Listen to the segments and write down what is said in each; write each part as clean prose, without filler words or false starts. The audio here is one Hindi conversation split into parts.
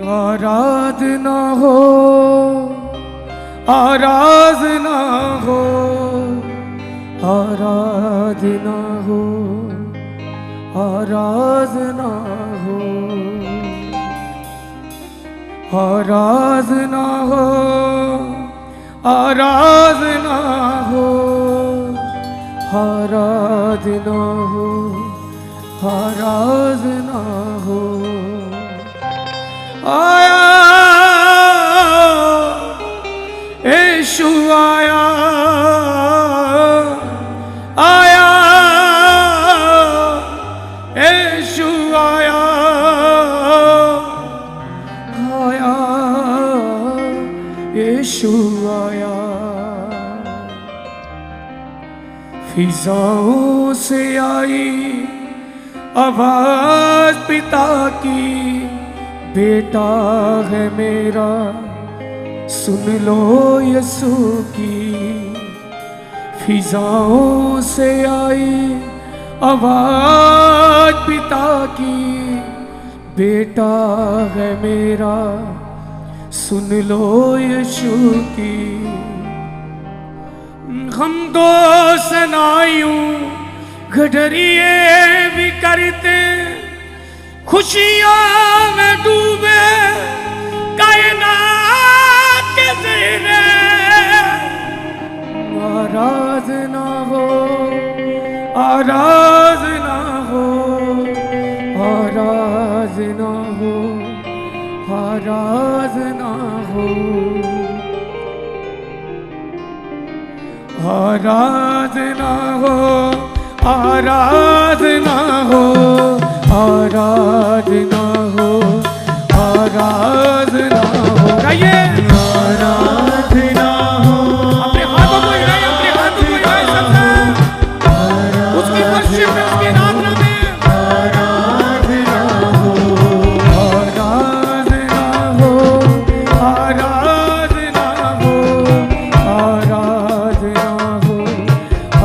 आराधना हो, आराधना हो, आराधना हो, आराधना हो, आराधना हो, आराधना हो, आराधना हो, आराधना हो। आया यीशु आया, आया यीशु आया, आया यीशु आया। फिजाओं से आई आवाज पिता की, बेटा है मेरा सुन लो यीशु की। फिजाओं से आई आवाज पिता की, बेटा है मेरा सुन लो यीशु की। हम तो सनायूं गडरिए भी करते, खुशियों में डूबे कायनात के ज़ेरे। आराधना हो, आराधना हो, आराधना हो, आराधना हो, आराधना हो, आराधना हो, आराधना हो, आराधना हो। गाइए आराधना हो, अपने हाथों को हिलाइए, अपने हाथों को हिलाइए सबसे, उसकी वर्शिप में, उसकी आराधना में। आराधना हो, आराधना हो, आराधना हो, आराधना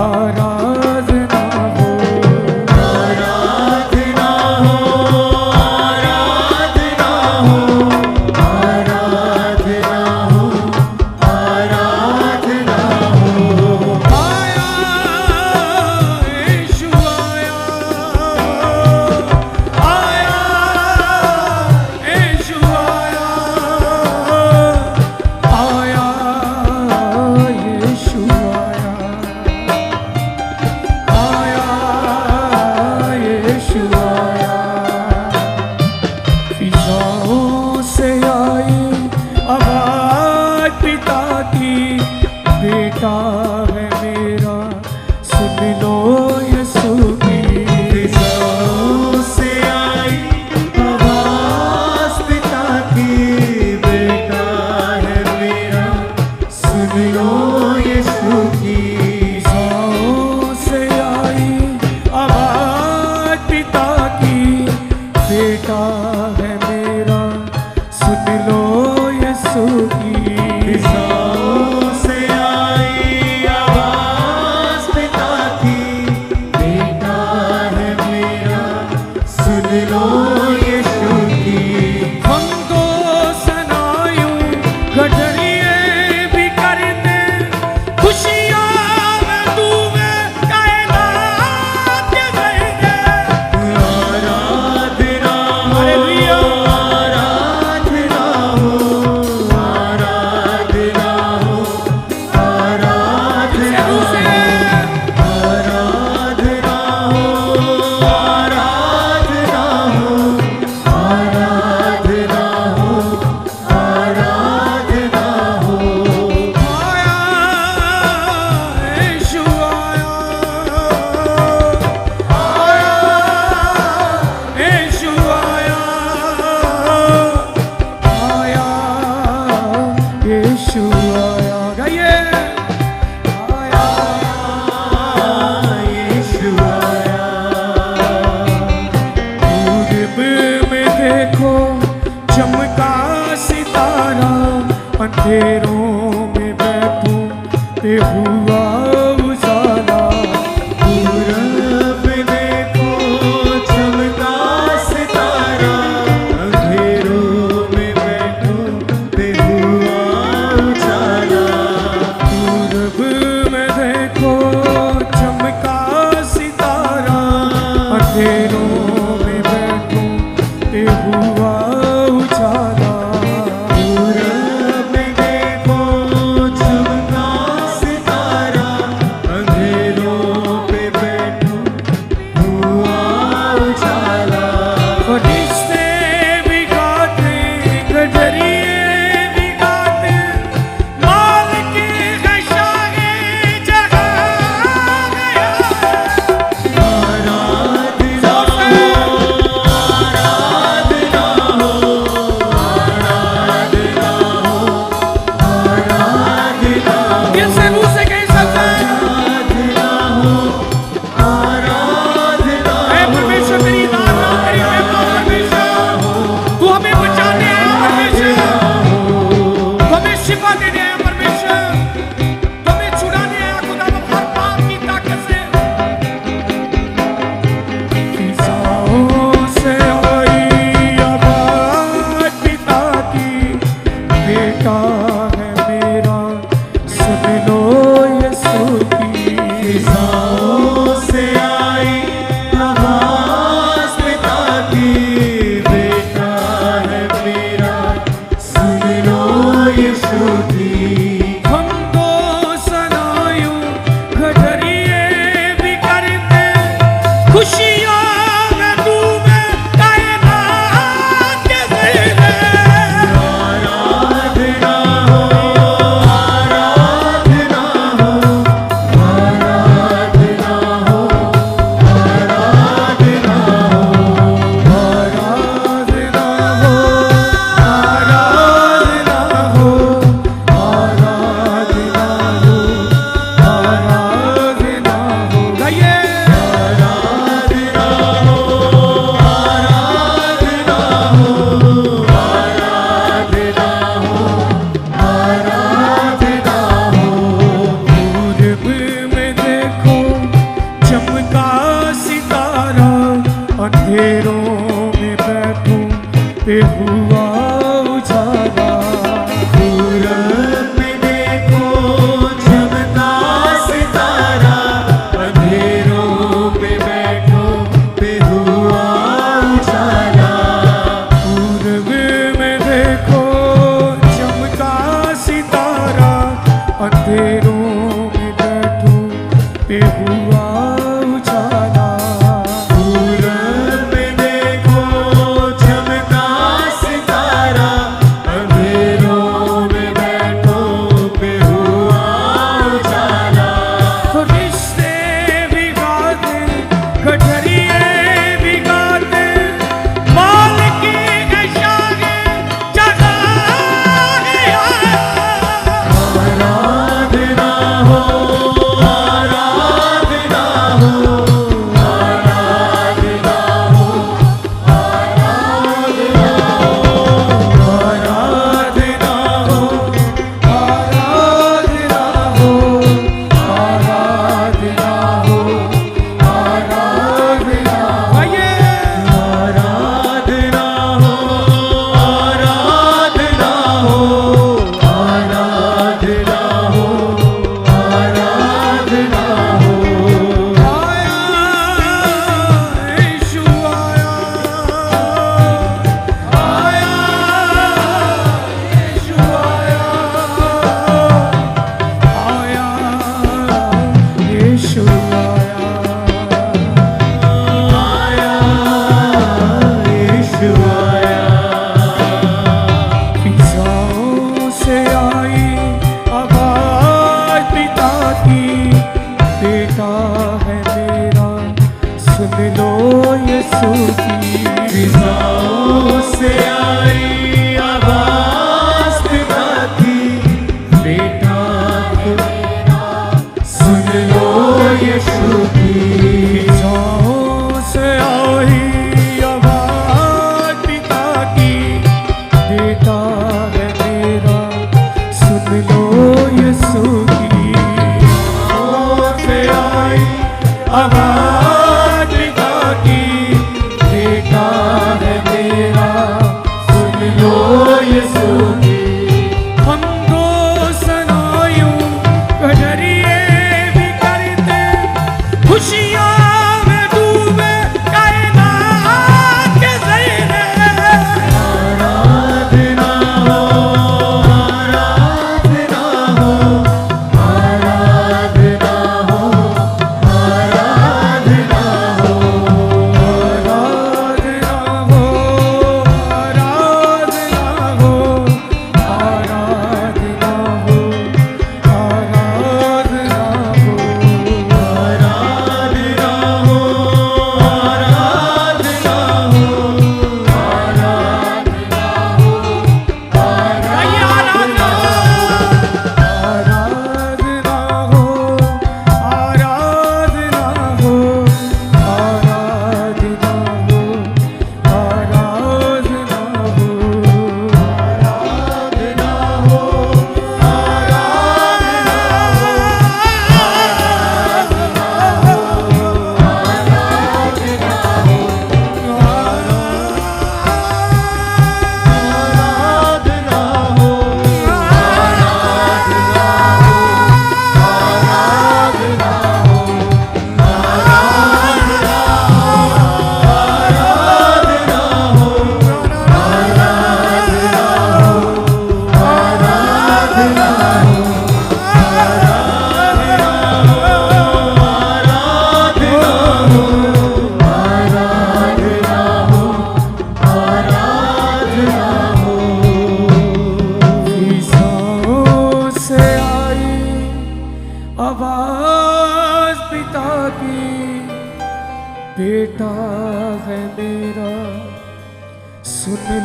हो, आराधना हो, आराधना हो, आराधना हो, आराधना हो, आराधना हो। आया यीशु आया, आया यीशु आया, आया यीशु आया, आया यीशु आया। फिजाओं से आई आवाज पिता की, बेटा है मेरा सुन लो यीशु की। फिजाओं से आई आवाज पिता की, बेटा है मेरा सुन लो यीशु की। फिजाओं से आई आवाज पिता की, बेटा है मेरा सुन लो यीशु की। फिजाओं से आई आवाज पिता की, बेटा है मेरा सुन लो यीशु की। हम तो सनायूं गडरिए भी करते, खुशियों में डूबे कायनात के ज़ेरे। आराधना हो, आराधना हो, आराधना हो, आराधना हो, आराधना हो, आराधना हो, आराधना हो, आराधना हो। आया यीशु आया, आया यीशु आया, आया यीशु आया। गाइए आया यीशु आया। पूरब में देखो चमका सितारा, अंधेरों में बैठूं पे हुआ उजाला। पूरब में देखो चमका सितारा, अंधेरों में हुआ उजाला। पूरब में देखो चमका सितारा, अंधेरों पे बैठो हुआ उजाला। फरिश्ते भी गाते, गजरिए भी गाते, मालिक है शाहे जहां गया। आराधना हो, आराधना हो, आराधना हो, आराधना हो, दिल से मुंह से कहीं सकते हैं, आराधना हो, आराधना ऐ परमेश्वर तेरी आराधना, तेरी महिमा परमेश्वर। तू हमें बचाने आया परमेश्वर, तू हमें शिफा देने आया परमेश्वर, तू हमें छुड़ाने आया खुदा हर पाप की ताकत से। फिजाओं से आई आवाज पिता की, बेटा है मेरा सुन लो यीशु की। फिजाओं से आई आवाज़ पिता की, बेटा है मेरा सुन लो यीशु की। हमको सनायूं गजरिए भी करते, खुशियों में डूबे कायनात के ज़हरे। आराधना हो, आराधना हो, आराधना हो, आराधना हो, आराधना हो, आराधना हो, आराधना हो, आराधना हो। गाइए आराधना हो, आराधना हो, आराधना हो, आराधना हो। पूरब में देखो चमका सितारा, अंधेरों में बैठो पे हुआ उजाला। पूरब में देखो चमका सितारा, अंधेरों पे बैठो पे हुआ उजाला। पूरब में देखो चमका सितारा, अंधेरों में बैठो पे हुआ उजाला। पूरब में देखो चमका सितारा,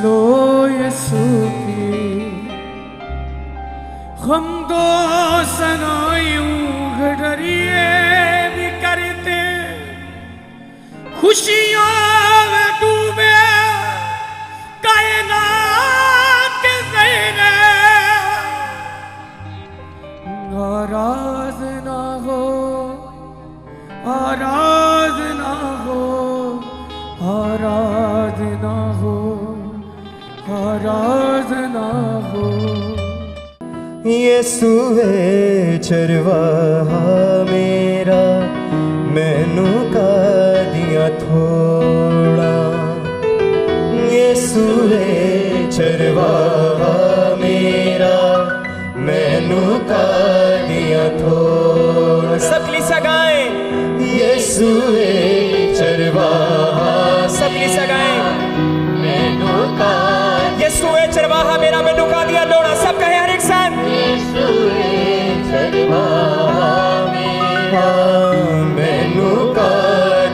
लो यीशु की हमको सनायूं घड़रिए भी करते खुशियों में डूबे कायनात के ज़हरे नाराज ना हो आराधना हो आराधना हो आराधना हो। यीशु है चरवाहा मेरा मैनू का दिया थोड़ा। यीशु है चरवाहा मेरा मैनू का दिया थोड़ा। सब कलीसिया गाएं यीशु है चरवाहा सब कलीसिया गाएं मैनू का। यीशु है चरवाहा मेरा मैनू का दिया थोड़ा। सब कहे हर एक साथ यीशु है चरवाहा मेरा मैनू का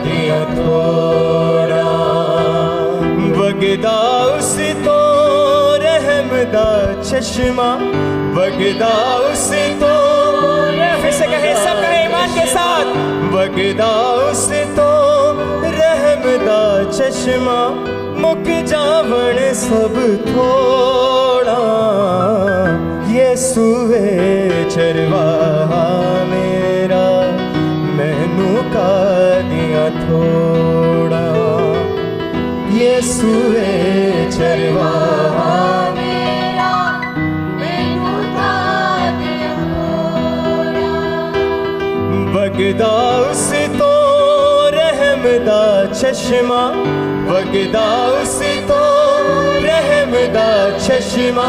दिया थोड़ा। वगदा उस तो रहम दा चश्मा वगदा उस तो। फिर से कहे सब कहे ईमान के साथ वगदा उस तो रहम दा चश्मा मुक जावण सब थोड़ा। यीशु है चरवाहा मेरा मैनू का दिया थोड़ा। यीशु है चरवाहा मेरा मैनू का दिया थोड़ा। वगदा उस तो रहम दा चश्मा वगदा उस तो रहम दा चश्मा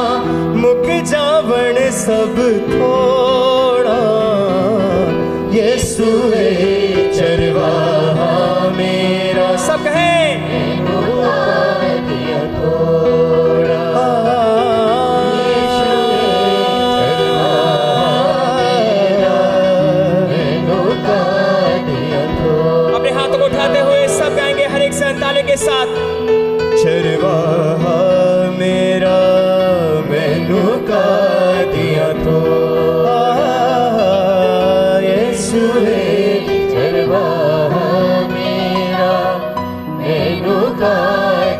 मुक जावण सब थोड़ा। यीशु है चरवाहा मेरा सब कहे मैनू का दिया थोड़ा। यीशु है चरवाहा मेरा मैनू का दिया थोड़ा। अपने हाथों को उठाते हुए सब गाएंगे हर एक संताले के साथ। चरवाहा मेरा मैनू का दिया थोड़ा। यीशु है चरवाहा मेरा मैनू का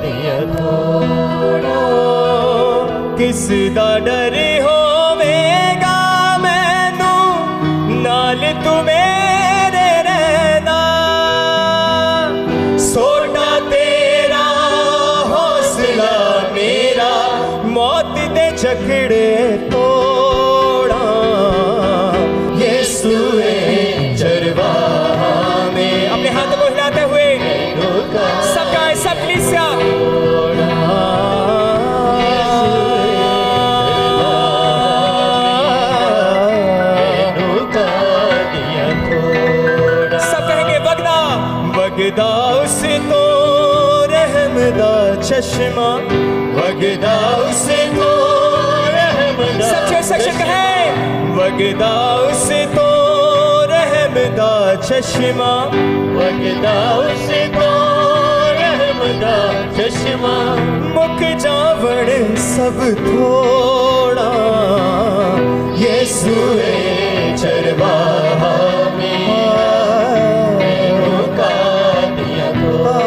दिया थोड़ा। किस दा डर होवेगा मैनू नाल तू मेरे रहना। सोटा तेरा हौसला मेरा मौत दे झगड़े तोड़ा। यीशु है चरवाहा में अपने हाथों को हिलाते हुए सबका सब कलीसिया सब कहेंगे वगदा वगदा उस तो रहम दा चश्मा वगदा उस तो रहम दा। सब सेक्शन कहे वगदा उस तो रहम दा चश्मा वगदा उस तो रहम दा चश्मा मुक जावण सब थोड़ा। यीशु है चरवाहा मैनू का दिया थोड़ा।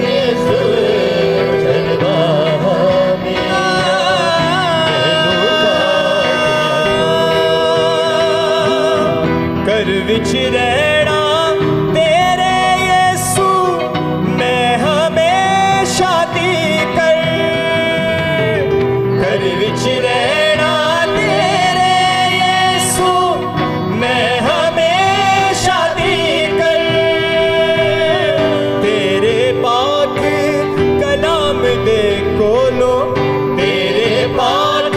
यीशु है चरवाहा मेरा मैनू का दिया थोड़ा। कर विच रहना तेरे यीशु मैं हमेशा दी कर विच रहना तेरे यीशु मैं हमेशा दी कर। तेरे पाक कलाम दे कोलो तेरे पाक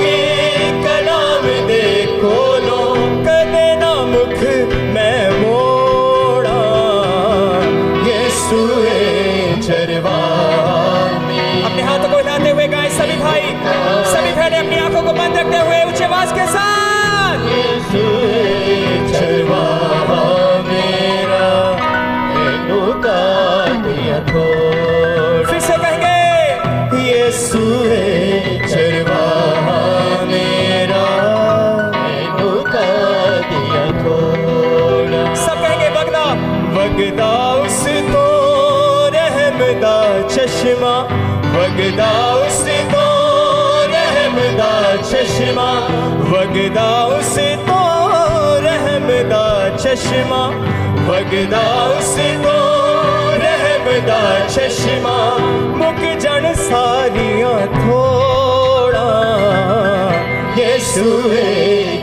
कलाम दे कोलो कदे ना मुख मैं मोड़ा। यीशु है चरवाहा में अपने हाथों को हिलाते हुए गाएं सभी भाई सभी बहनें अपनी आंखों को बंद रखते हुए ऊंची आवाज के साथ। यीशु है चरवाहा मेरा मैनू का दिया थोड़ा। फिर से कहेंगे वगदा उस तो रहम दा चश्मा, वगदा उस तो रहम दा चश्मा, वगदा उस तो रहम दा चश्मा, मुक जन सारियां थोड़ा, यीशु है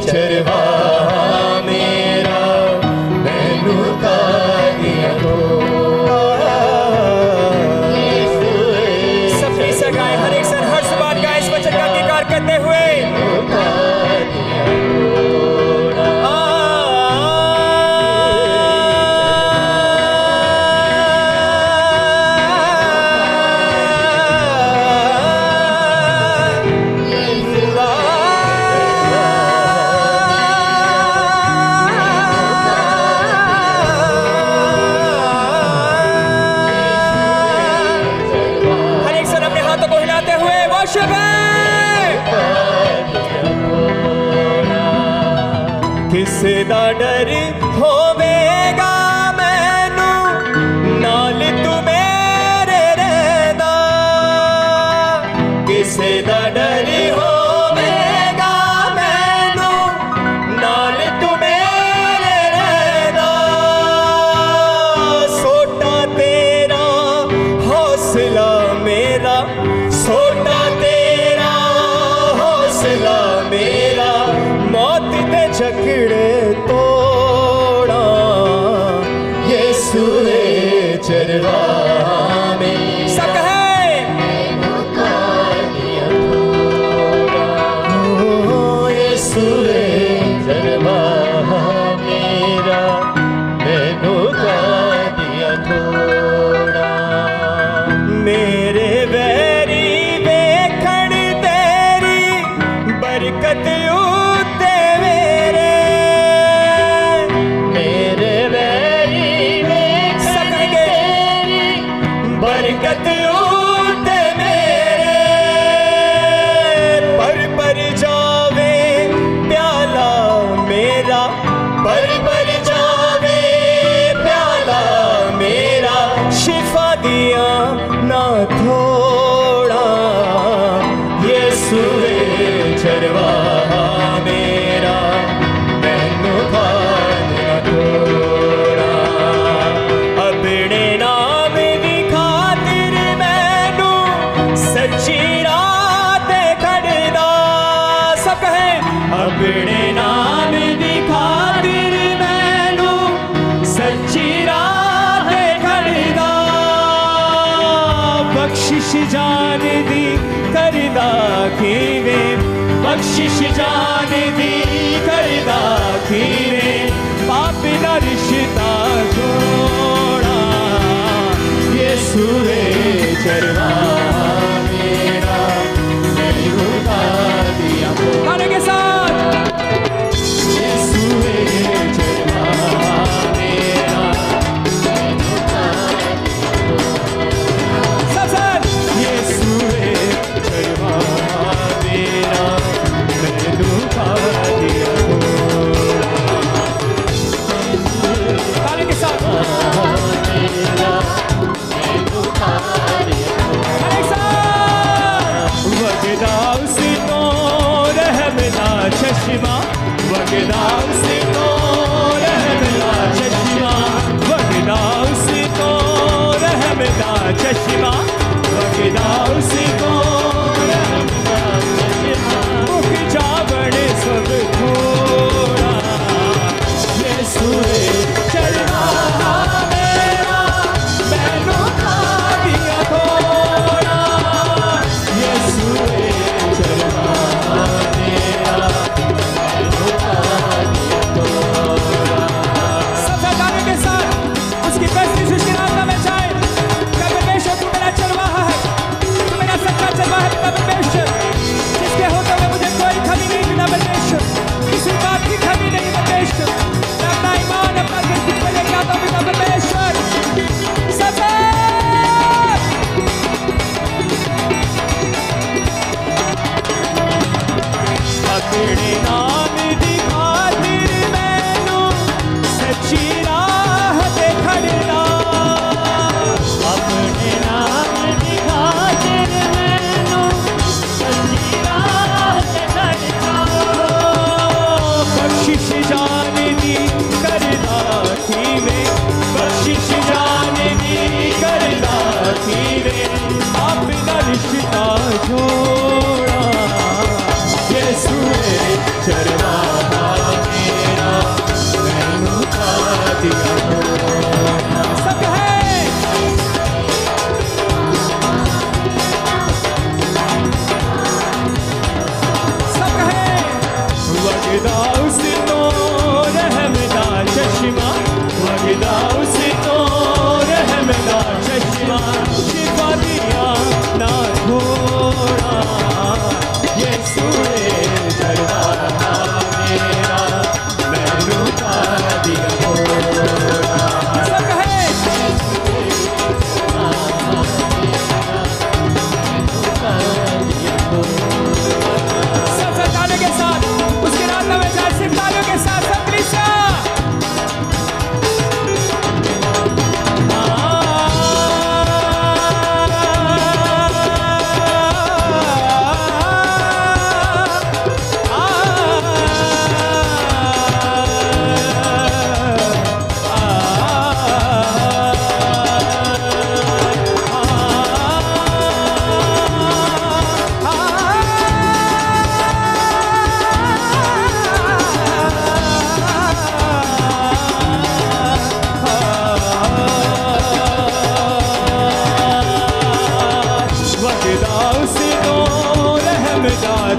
चरवाहा मेरा, मैनू कादिया थोड़ा, यीशु है। सबकी सगाए हर एक सन हर सुबान गाए इस वचन का अंगीकार करते हुए, किसे दा डर होवेगा मैनू, नाल तू मेरे रहदा, किसे दा डर होवेगा मैनू, नाल तू मेरे रहदा, सोटा तेरा हौसला मेरा, सोटा तेरा हौसला मेरा, मौत दे झकड़े तोड़ा, यीशु है चरवाहा मेरा। सब है यीशु है चरवाहा मेरा, मैनू का दिया थोड़ा, मेरे वैरी वेखण तेरी बरकत बरकत उठे मेरे, पर जावे प्याला मेरा, पर जावे प्याला मेरा, शिफा दिया ना थोड़ा, यीशु है चरवाहा मेरा, मैनू खाना थोड़ा, अपने नाम सच्ची रात खड़दा, सब कहे अपने नाम दी खातिर मैनू सच्ची रात खड़दा, बख्शिश जान दी करदा खीवे, बख्शिश जान दी करदा खीवे, पाप दा रिश्ता जोड़ा, यीशु है चरवाहा मेरा, मैनू कादिया थोड़ा। गाने के साथ यीशु है चरवाहा मेरा, मैनू कादिया थोड़ा। सब साथ यीशु है चरवाहा मेरा, मैनू कादिया थोड़ा। गाने के साथ वगदा उस तो रहम दा चश्मा, वगदा उस तो रहम दा चश्मा, वगदा उस तो रहम दा चश्मा, वगदा उस तो रहम दा चश्मा, मुख जावण सब थोड़ा, यीशु है चरवाहा मेरा, मैनू कादिया थोड़ा, यीशु है चरवाहा मेरा, मैनू कादिया थोड़ा। सब गाने के साथ उसकी बेस्ती उसकी नाम में चाहे, कब बेशक तू मेरा चरवाहा है, सूए जलवा मेरा मैनू तार दिया थोड़ा सब कहे सब तालियों के साथ उसके रात में चार सिर्फ तालियों के साथ सब क्लिशा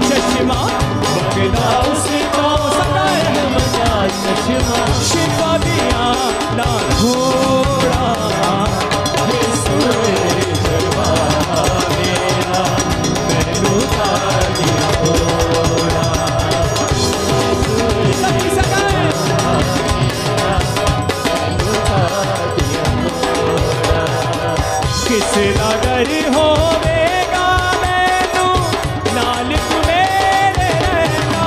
चश्मा बगदा उसको रहमदा चश्मा शिफा दिया ना थोड़ा ये सूए जलवा मेरा मैनू तार दिया थोड़ा सही सगाए मैनू तार दिया थोड़ा किसे ना डर होवेगा मैनू नाल मेरे रहना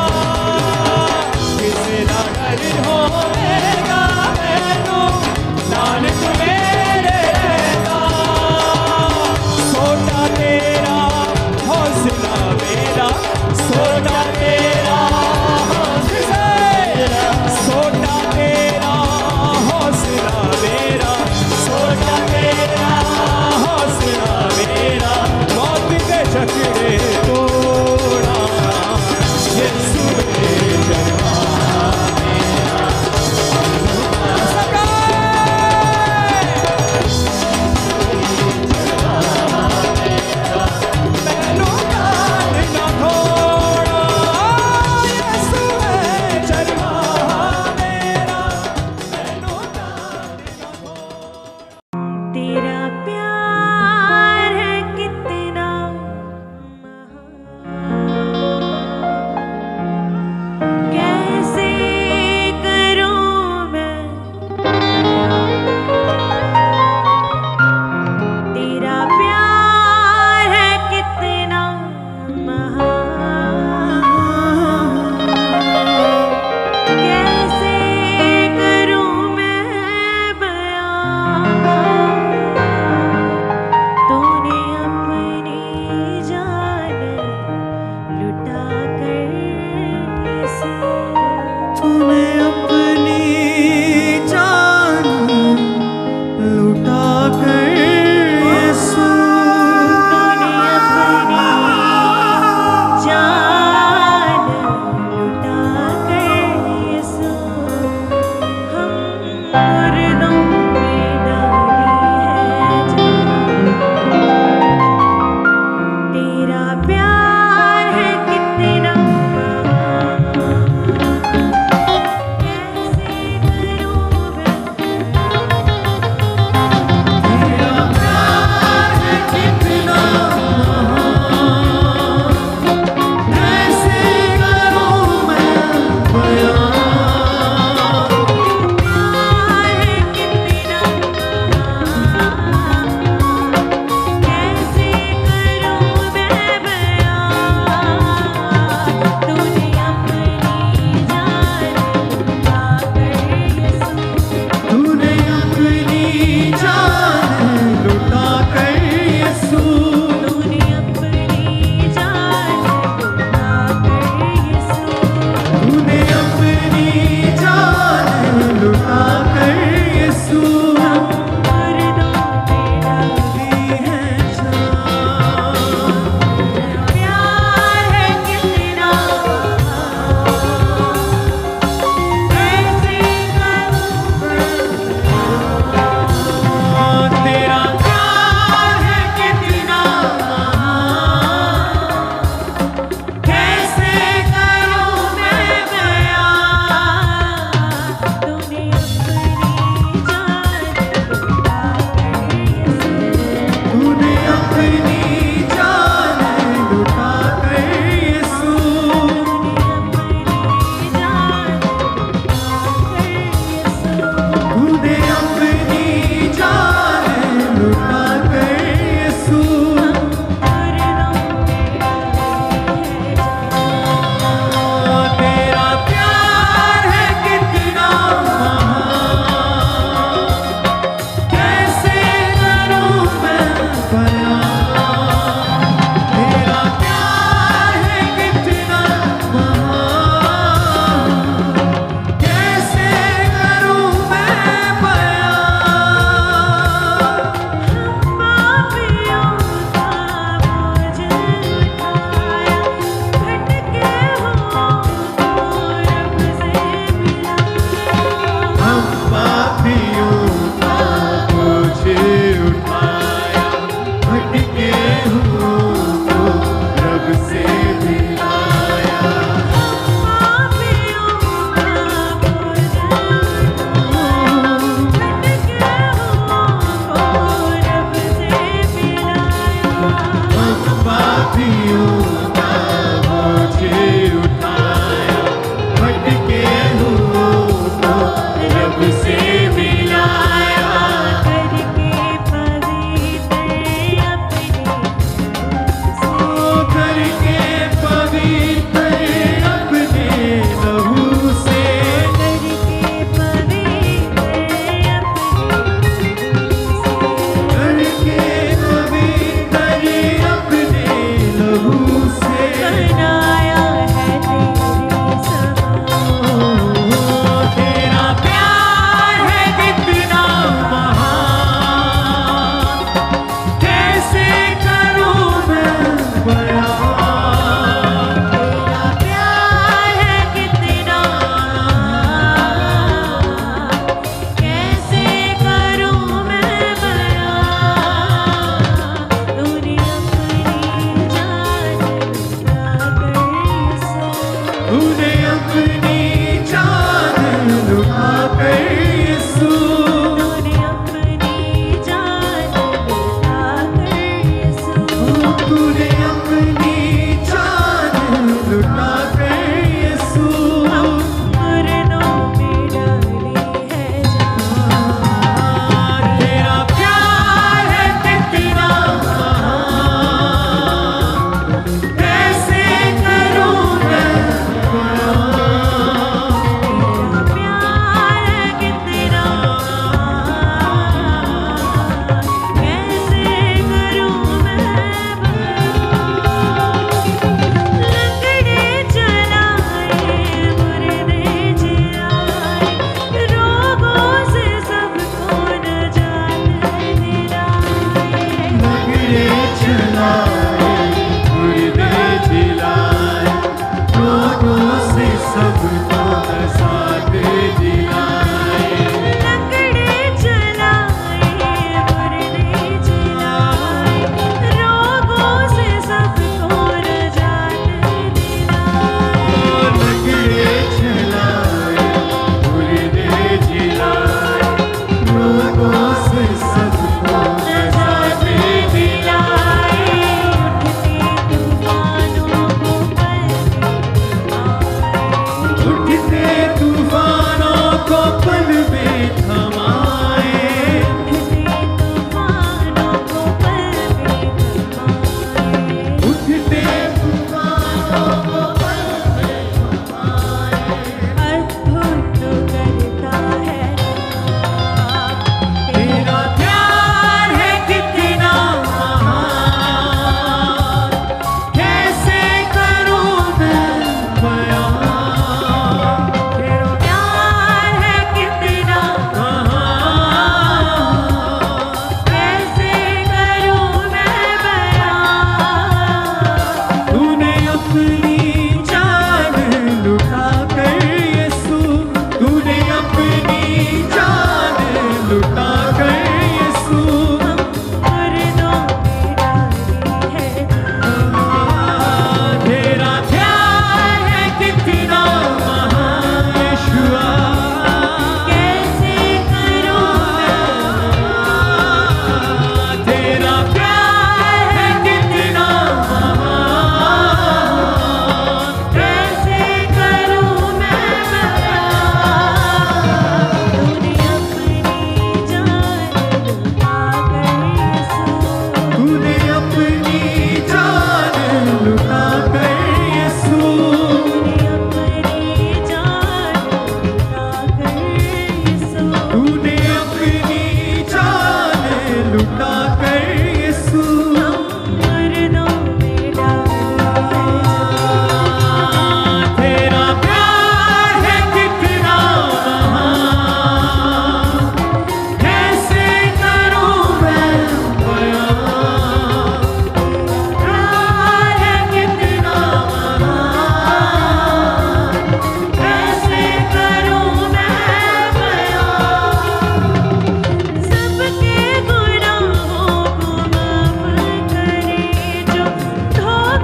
किसे ना डर होवेगा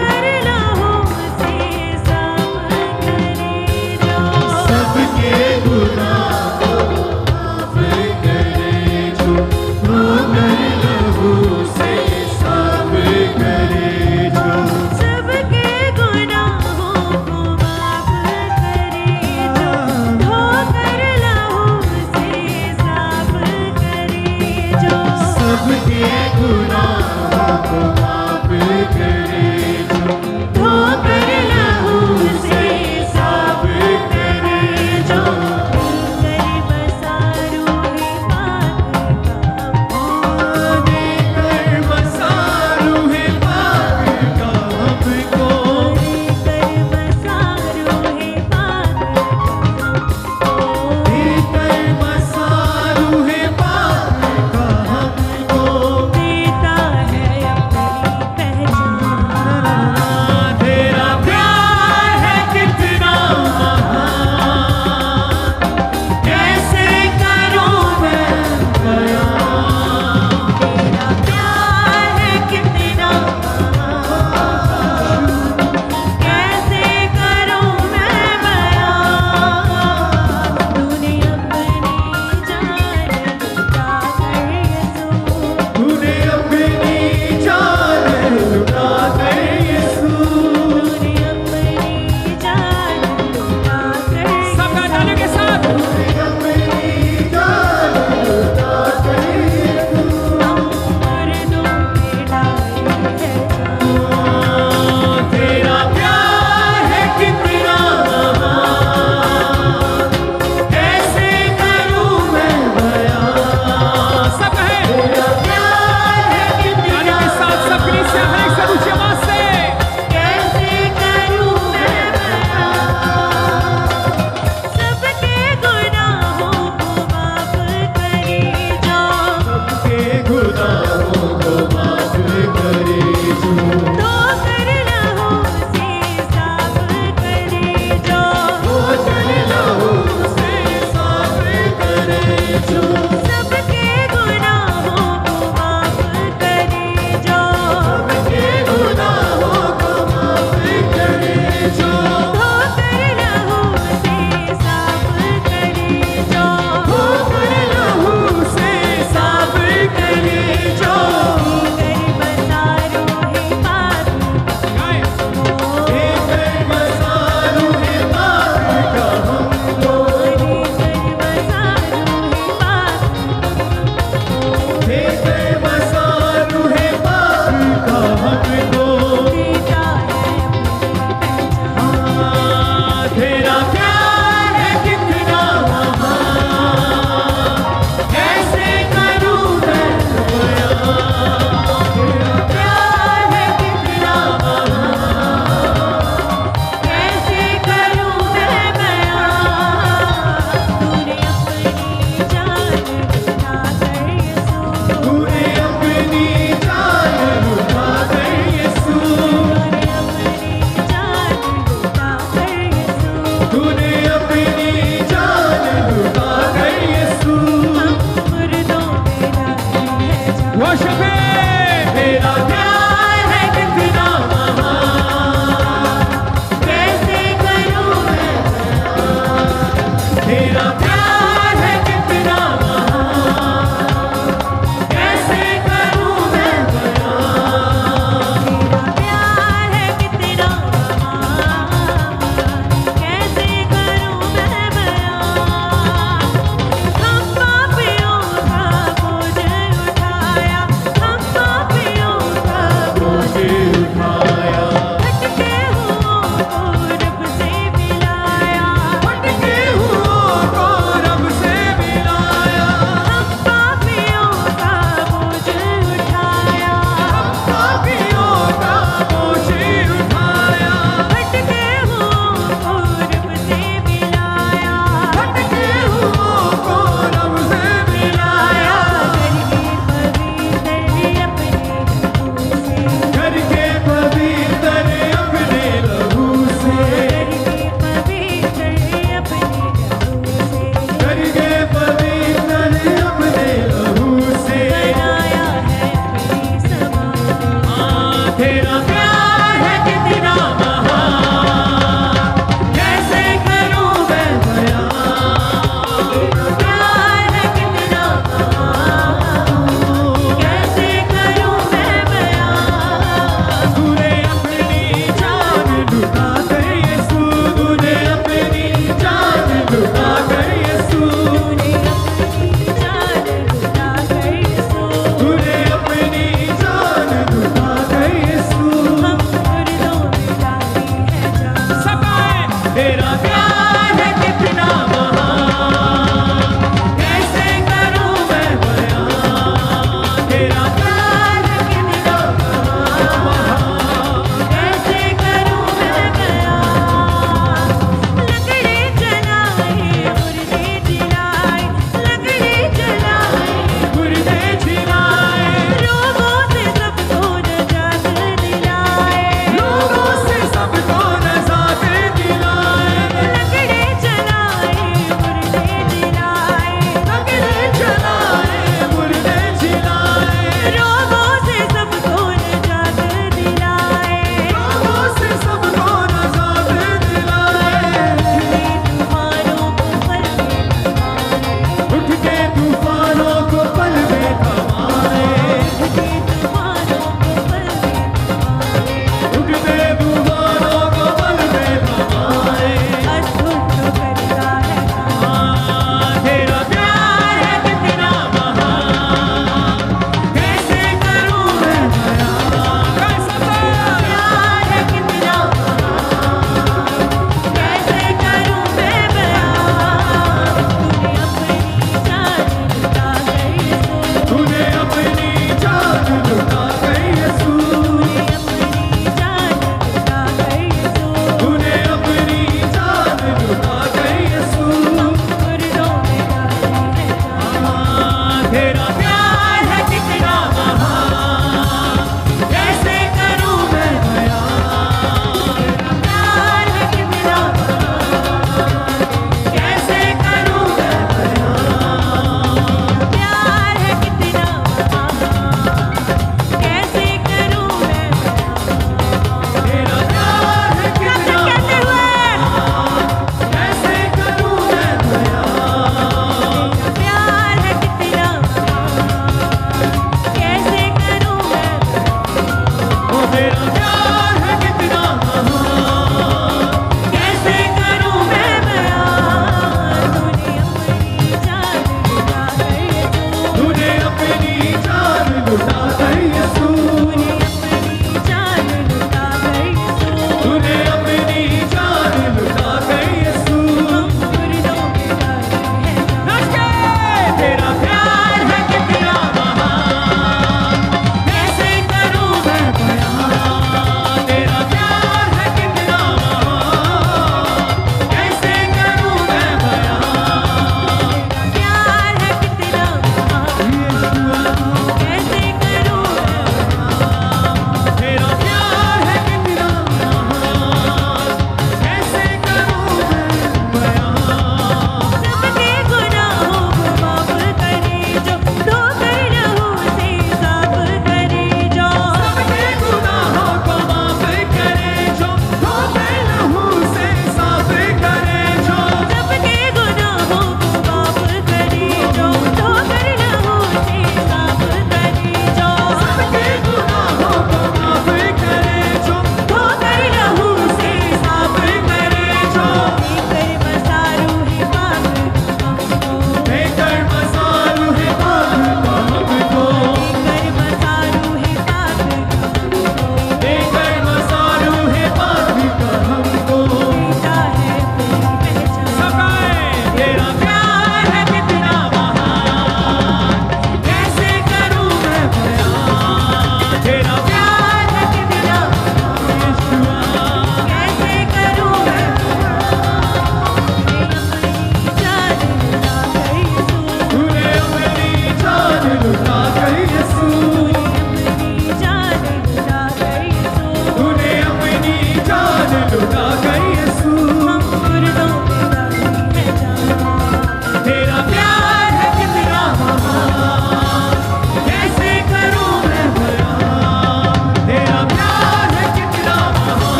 धोकर लहू से साफ करे जो। सबके गुनाहों को माफ करे जो, धोकर लहू से साफ करे जो। सबके गुनाहों को माफ करे जो, धोकर लहू से साफ करे जो। सबके गुनाहों को माफ करे जो,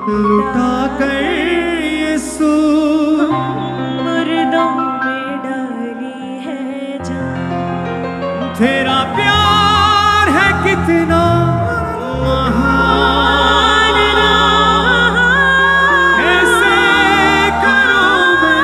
लुटा कर यीशु मुर्दों में डाली है जान। तेरा प्यार है कितना महान, कैसे करूं मैं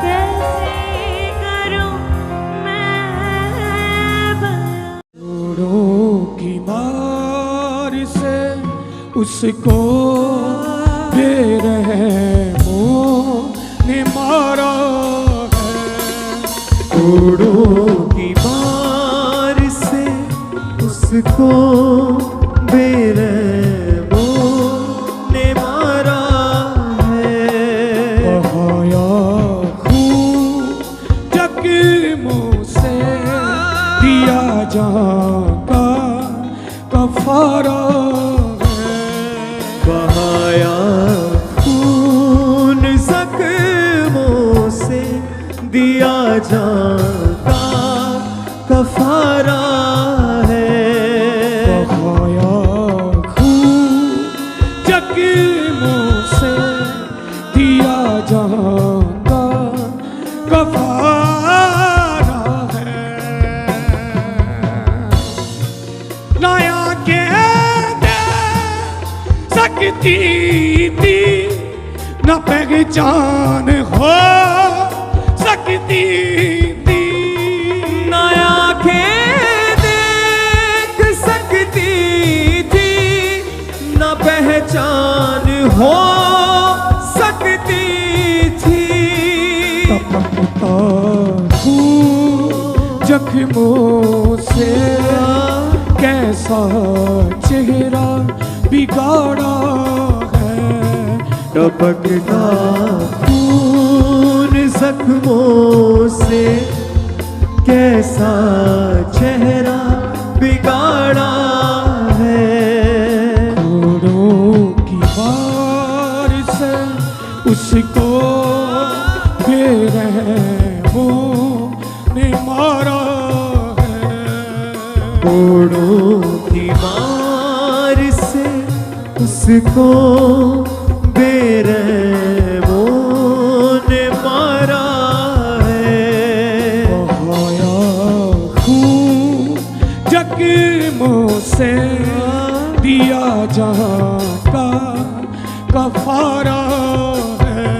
कैसे करूं मैं बयां। करोड़ों की मार से उसको बेरहमों ने मारा है। करोड़ों की मार से उसको बेरहमों ने मारा है। बहाया खून जख्मों से दिया जान का कफारा है। बहाया खून जख्मों से दिया जाता कफारा है। बहाया खून जख्मों से दिया जान का कफारा है। नया के दे सकती थी न पहचान हो सकती थी। नया के देख सकती थी न पहचान हो सकती थी। टपकता खून जख्मों से कैसा चेहरा बिगाड़ा है। टपकता खून जख्मों से कैसा चेहरा बिगाड़ा है। करोड़ों की बार से उसको बेरहमों ने मारा है। करोड़ों की मार से उसको बेरहमों ने मारा है। बहाया खून जख्मों से दिया जाता कफारा है।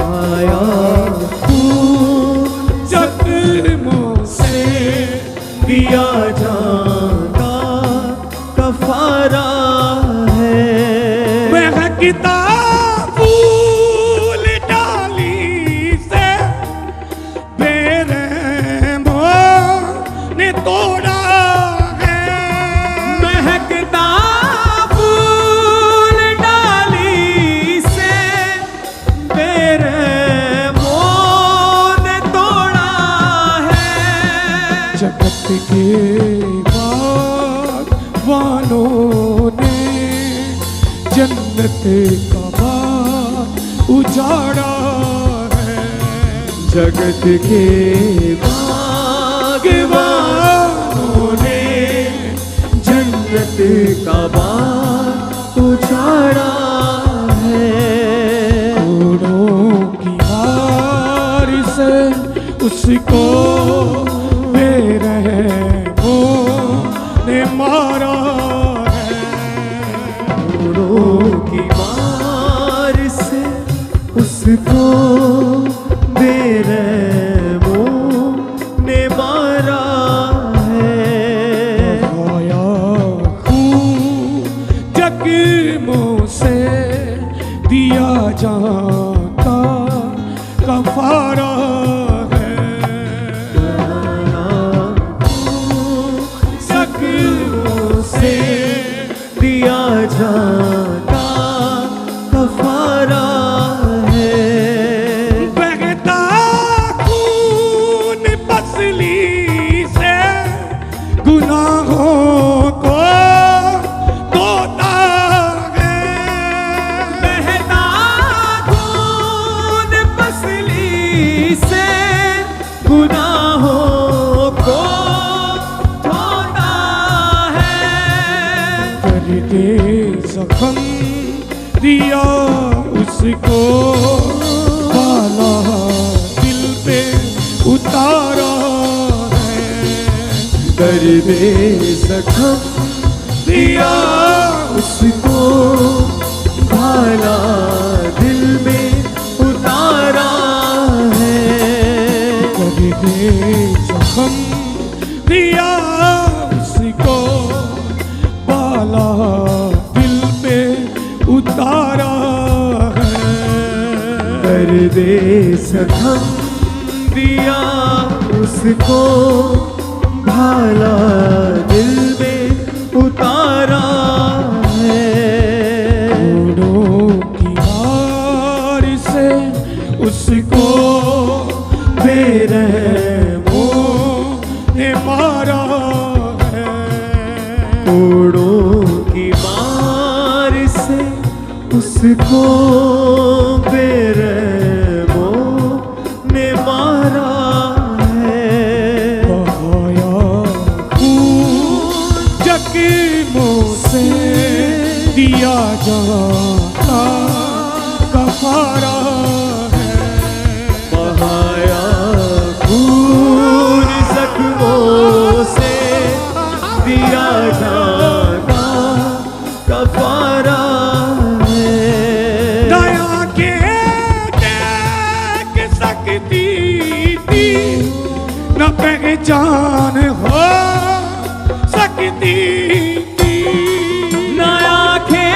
आया खून जख्मों से दिया जाता कफारा है। महकता फूल डाली से बेरहमों ने तोड़ा है। महकता फूल डाली से बेरहमों ने तोड़ा है। जगत के बागवानों ने जन्नत का बाग उजाड़ा है। जगत के बागवानों ने जन्नत का बाग उजाड़ा है। करोड़ों की मार से उसको बेरहमों ने मारा है। करोड़ों की मार से उसको बेरहमों ने मारा है। बहाया खून जख्मों से दिया जाता कफारा है। जख्मों से दिया जाता कफारा है। बहता खून पसली से गुनाहों को दे जख्म दिया उसको, वाला दिल पे उतारा है। दर्द जख्म दिया उसको, भाला दिल में उतारा है। दर्द जख्म दिया उसको, वाला दिल पे उतारा है। दर्द जख्म दिया उसको, भाला दिल में उतारा है। घोड़ों की मार से उसको बेरहमों ने मारा है। घोड़ों की मार से उसको बेरहमों ने मारा है। बहाया खून जख्मों से दिया जाता कफारा है। बहाया खून जख्मों से दिया जाता कफारा है। दया के देख सकती थी, न पहचान हो सकती थी। नया के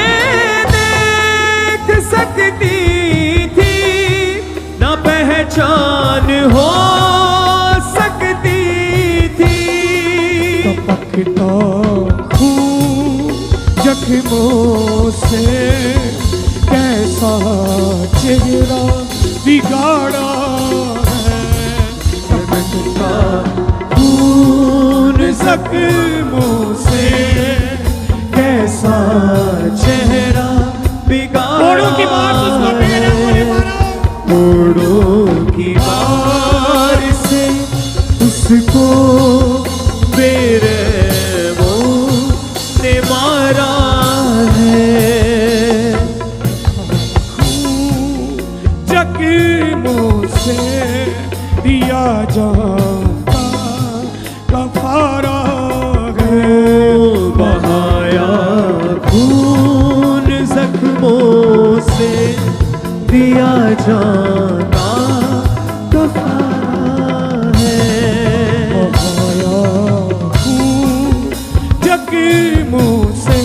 देख सकती थी, न पहचान हो सकती थी। टपकता खून जख्मों से कैसा चेहरा बिगाड़ा है। टपकता खून जख्मों से कैसा चेहरा बिगाड़ा। घोड़ों की मार से उसको बेरहमों ने मारा। घोड़ों की मार से उसको बेरहमों ने मारा है। जख्मों से दिया जाता कफारा है। बहाया खून जख्मों से दिया जाता कफारा है। बहाया खून जख्मों से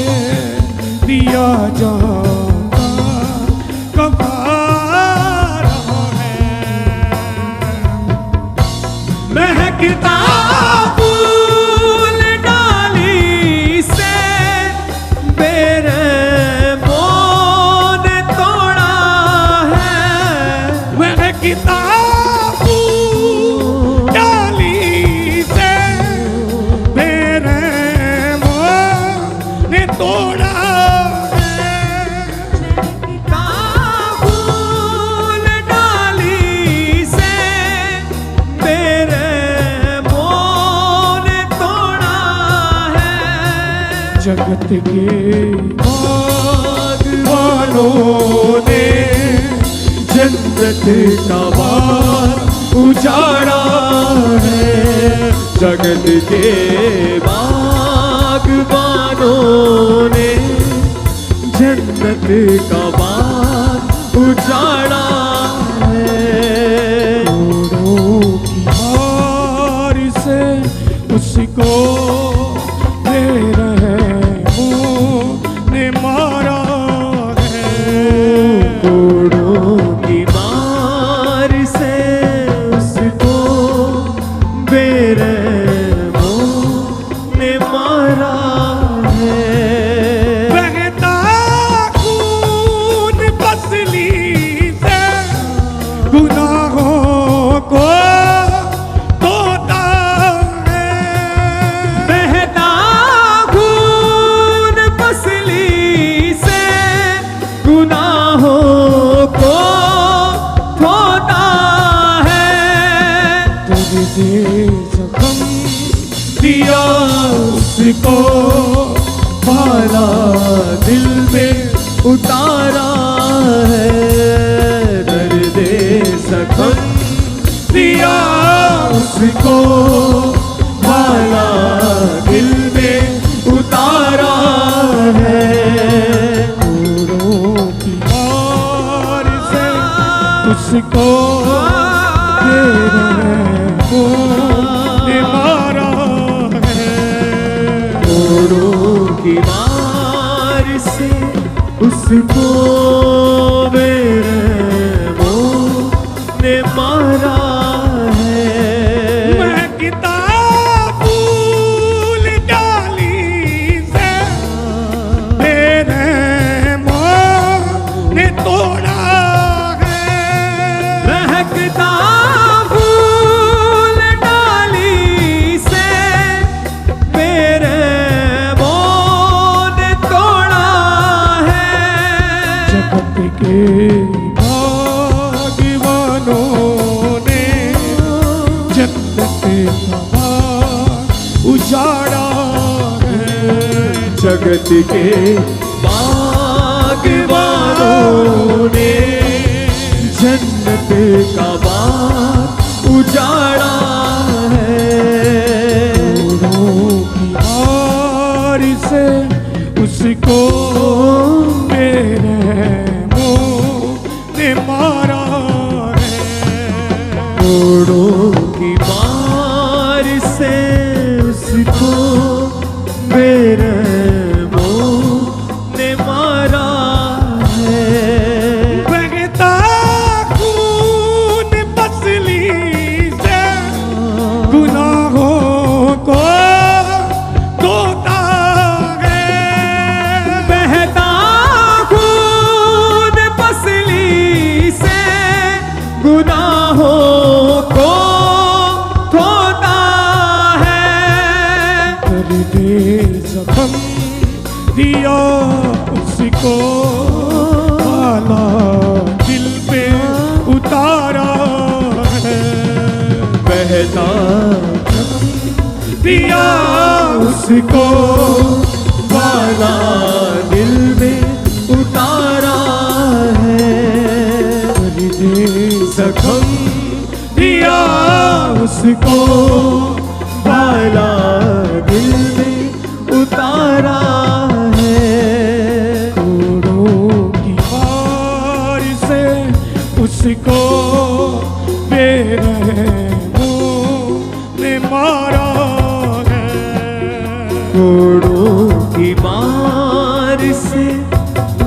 दिया जाता कफारा है। महकता फूल डाली से बेरहमों ने तोड़ा है। वह किताब डाली से बेरहमों ने तोड़ा है। फूल डाली से बेरहमों ने तोड़ा है। जगत के बागवानों ने जन्नत का बाग उजाड़ा है। जगत के बागबानों ने जन्नत का बाग उजाड़ा है। घोड़ों की मार से उसको बेरहमों ने मारा है। घोड़ों की मार से उसको बेरहमों ने मारा है। बहता खून पसली से गुनाहों को धोता है। बहता खून पसली से गुनाहों को धोता है। दे जख्म दिया उसको, वाला दिल में उतारा है, दर्द ज़ख्म दिया उसको वाला दिल में उतारा है। मोरों की मार से उसको ने मारा है, मोरों की मार से उसको मेरे मोह ने मारा है। मैं किताब भूल डाली से मेरे मोह ने तोड़ा है। मैं किताब भूल डाली से मेरे मोह ने तोड़ा है। जगत के भाग्यवानों ने जन्नत का उजाड़ा है। जगत के भाग्यवानों ने जन्नत का बाग उजाड़ा है। मोरों की मार से उसको मेरे ने मारा है। मोरों की मार से उसको मेरे मोह ने मारा है। बहता खून पसली से गुनाहों को धोता है। बहता गुनाहों को धोता है। दर्द ज़ख्म दिया उसको वाला दिल पे उतारा है। बहता दिया उसको वाला दिल में उतारा है। ज़ख्म दिया उसको वाला दिल में उतारा है। कोड़ों की मार से उसको बेरहमों ने मारा है। कोड़ों की मार से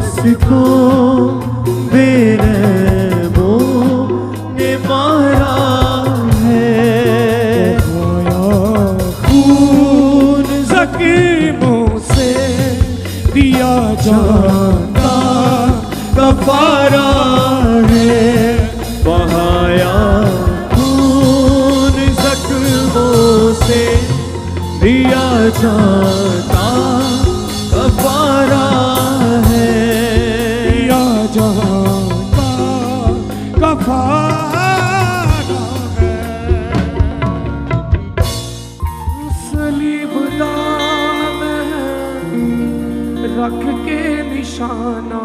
उसको जाता गफारा है। बहाया खून ज़ख्मों से दिया जाता गफारा है। दिया जाता गफारा है। सलीबदा रख के निशाना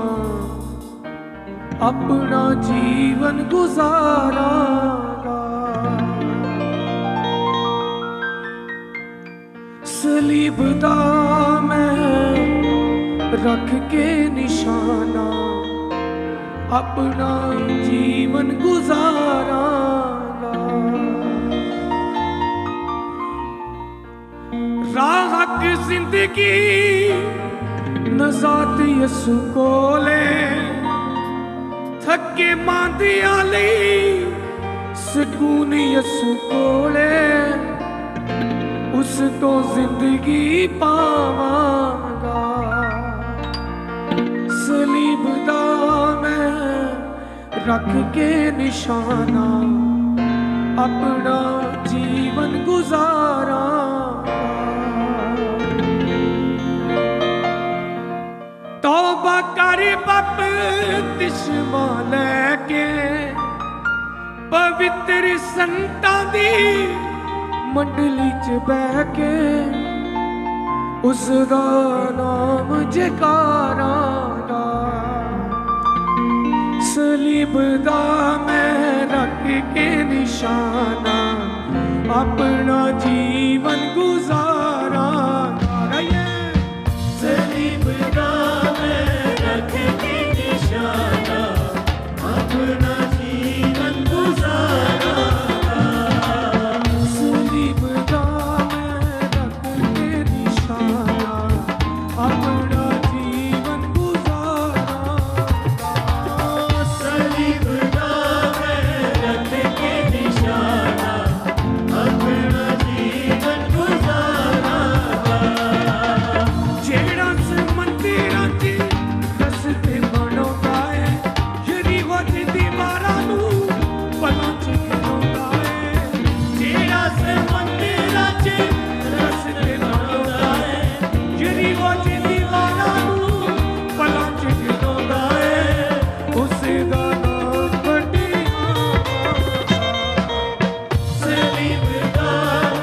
अपना जीवन गुजारागा। सलीबदा में रख के निशाना अपना जीवन गुजारागा। राह की जिंदगी नजात यसु कोले थके मांदी आली सुकून यसु कोले उसको जिंदगी पावांगा। सलीबदा में रख के निशाना अपना जीवन गुजारा। तौबा कर बपतिस्मा लेके पवित्र संतां दी मंडली च बह के उसदा नाम जकारा दा सलीब दा मैं रख के निशाना अपना जीवन गुजारा सलीब दा मैं रख के निशाना अपना जीवन गुजारा सलीब दा मैं रख के निशाना अपना जीवन गुजारा सलीब दा मैं रख के निशाना अपना जीवन गुजारा जेड़ा से मंदिरां च रस्ते बनौंदा है यरीहो दी दीवारां नूं पलां च गिराउंदा है जेड़ा से मंदिरां च रस्ते बनौंदा है यरीहो दी दीवारां नूं पलां च गिराउंदा है उसदा नाम वड्डियां सलीब दा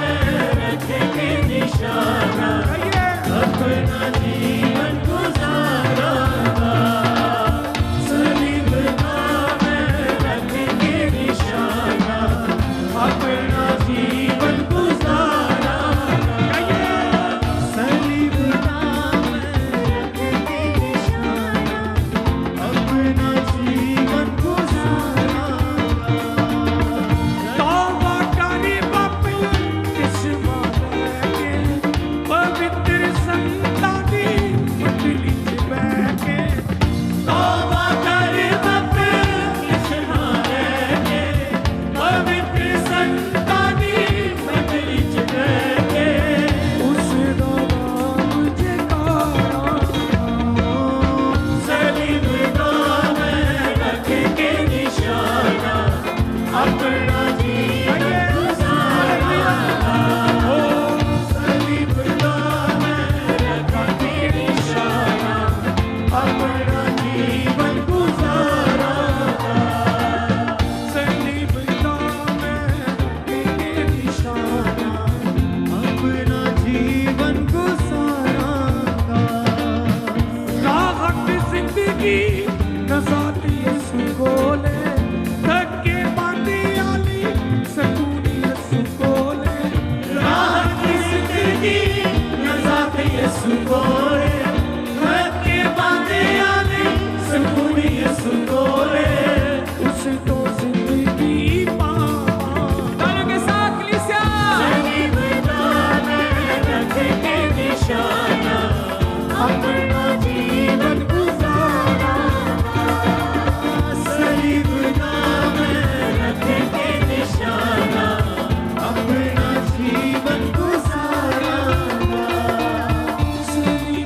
मैं रख के निशाना अपना जीवन गुजारा सलीब दा मैं रख के निशाना अपना जीवन गुजारा सलीब दा मैं रख के निशाना अपना जीवन गुजारा तौबा करी बापू किस्मा लेके पवित्र संतां दी मंडली च बैठे तौबा कर बापू किस्मा लेके पवित्र संतां दी मंडली च बैठे उसदा नाम जकारा सलीब दा मैं रख के निशाना अपना जीवन गुजारा सलीब दा मैं रख के निशाना अपना जीवन गुजारा सलीब दा मैं रख के निशाना अपना जीवन गुजारा राहत जिंदगी नजात यसु कोले धक्के पांदी आली सकूनी यसु कोले राहत जिंदगी नजात यसु कोले धक्के पांदे आले सकून यसु कोले उस तो जिंदगी पावां तालों के साथ कलीसिया सलीब दा मैं रख के निशाना अपना जीवन गुजारा सलीब दा मैं रख के निशाना अपना जीवन गुजारा सलीब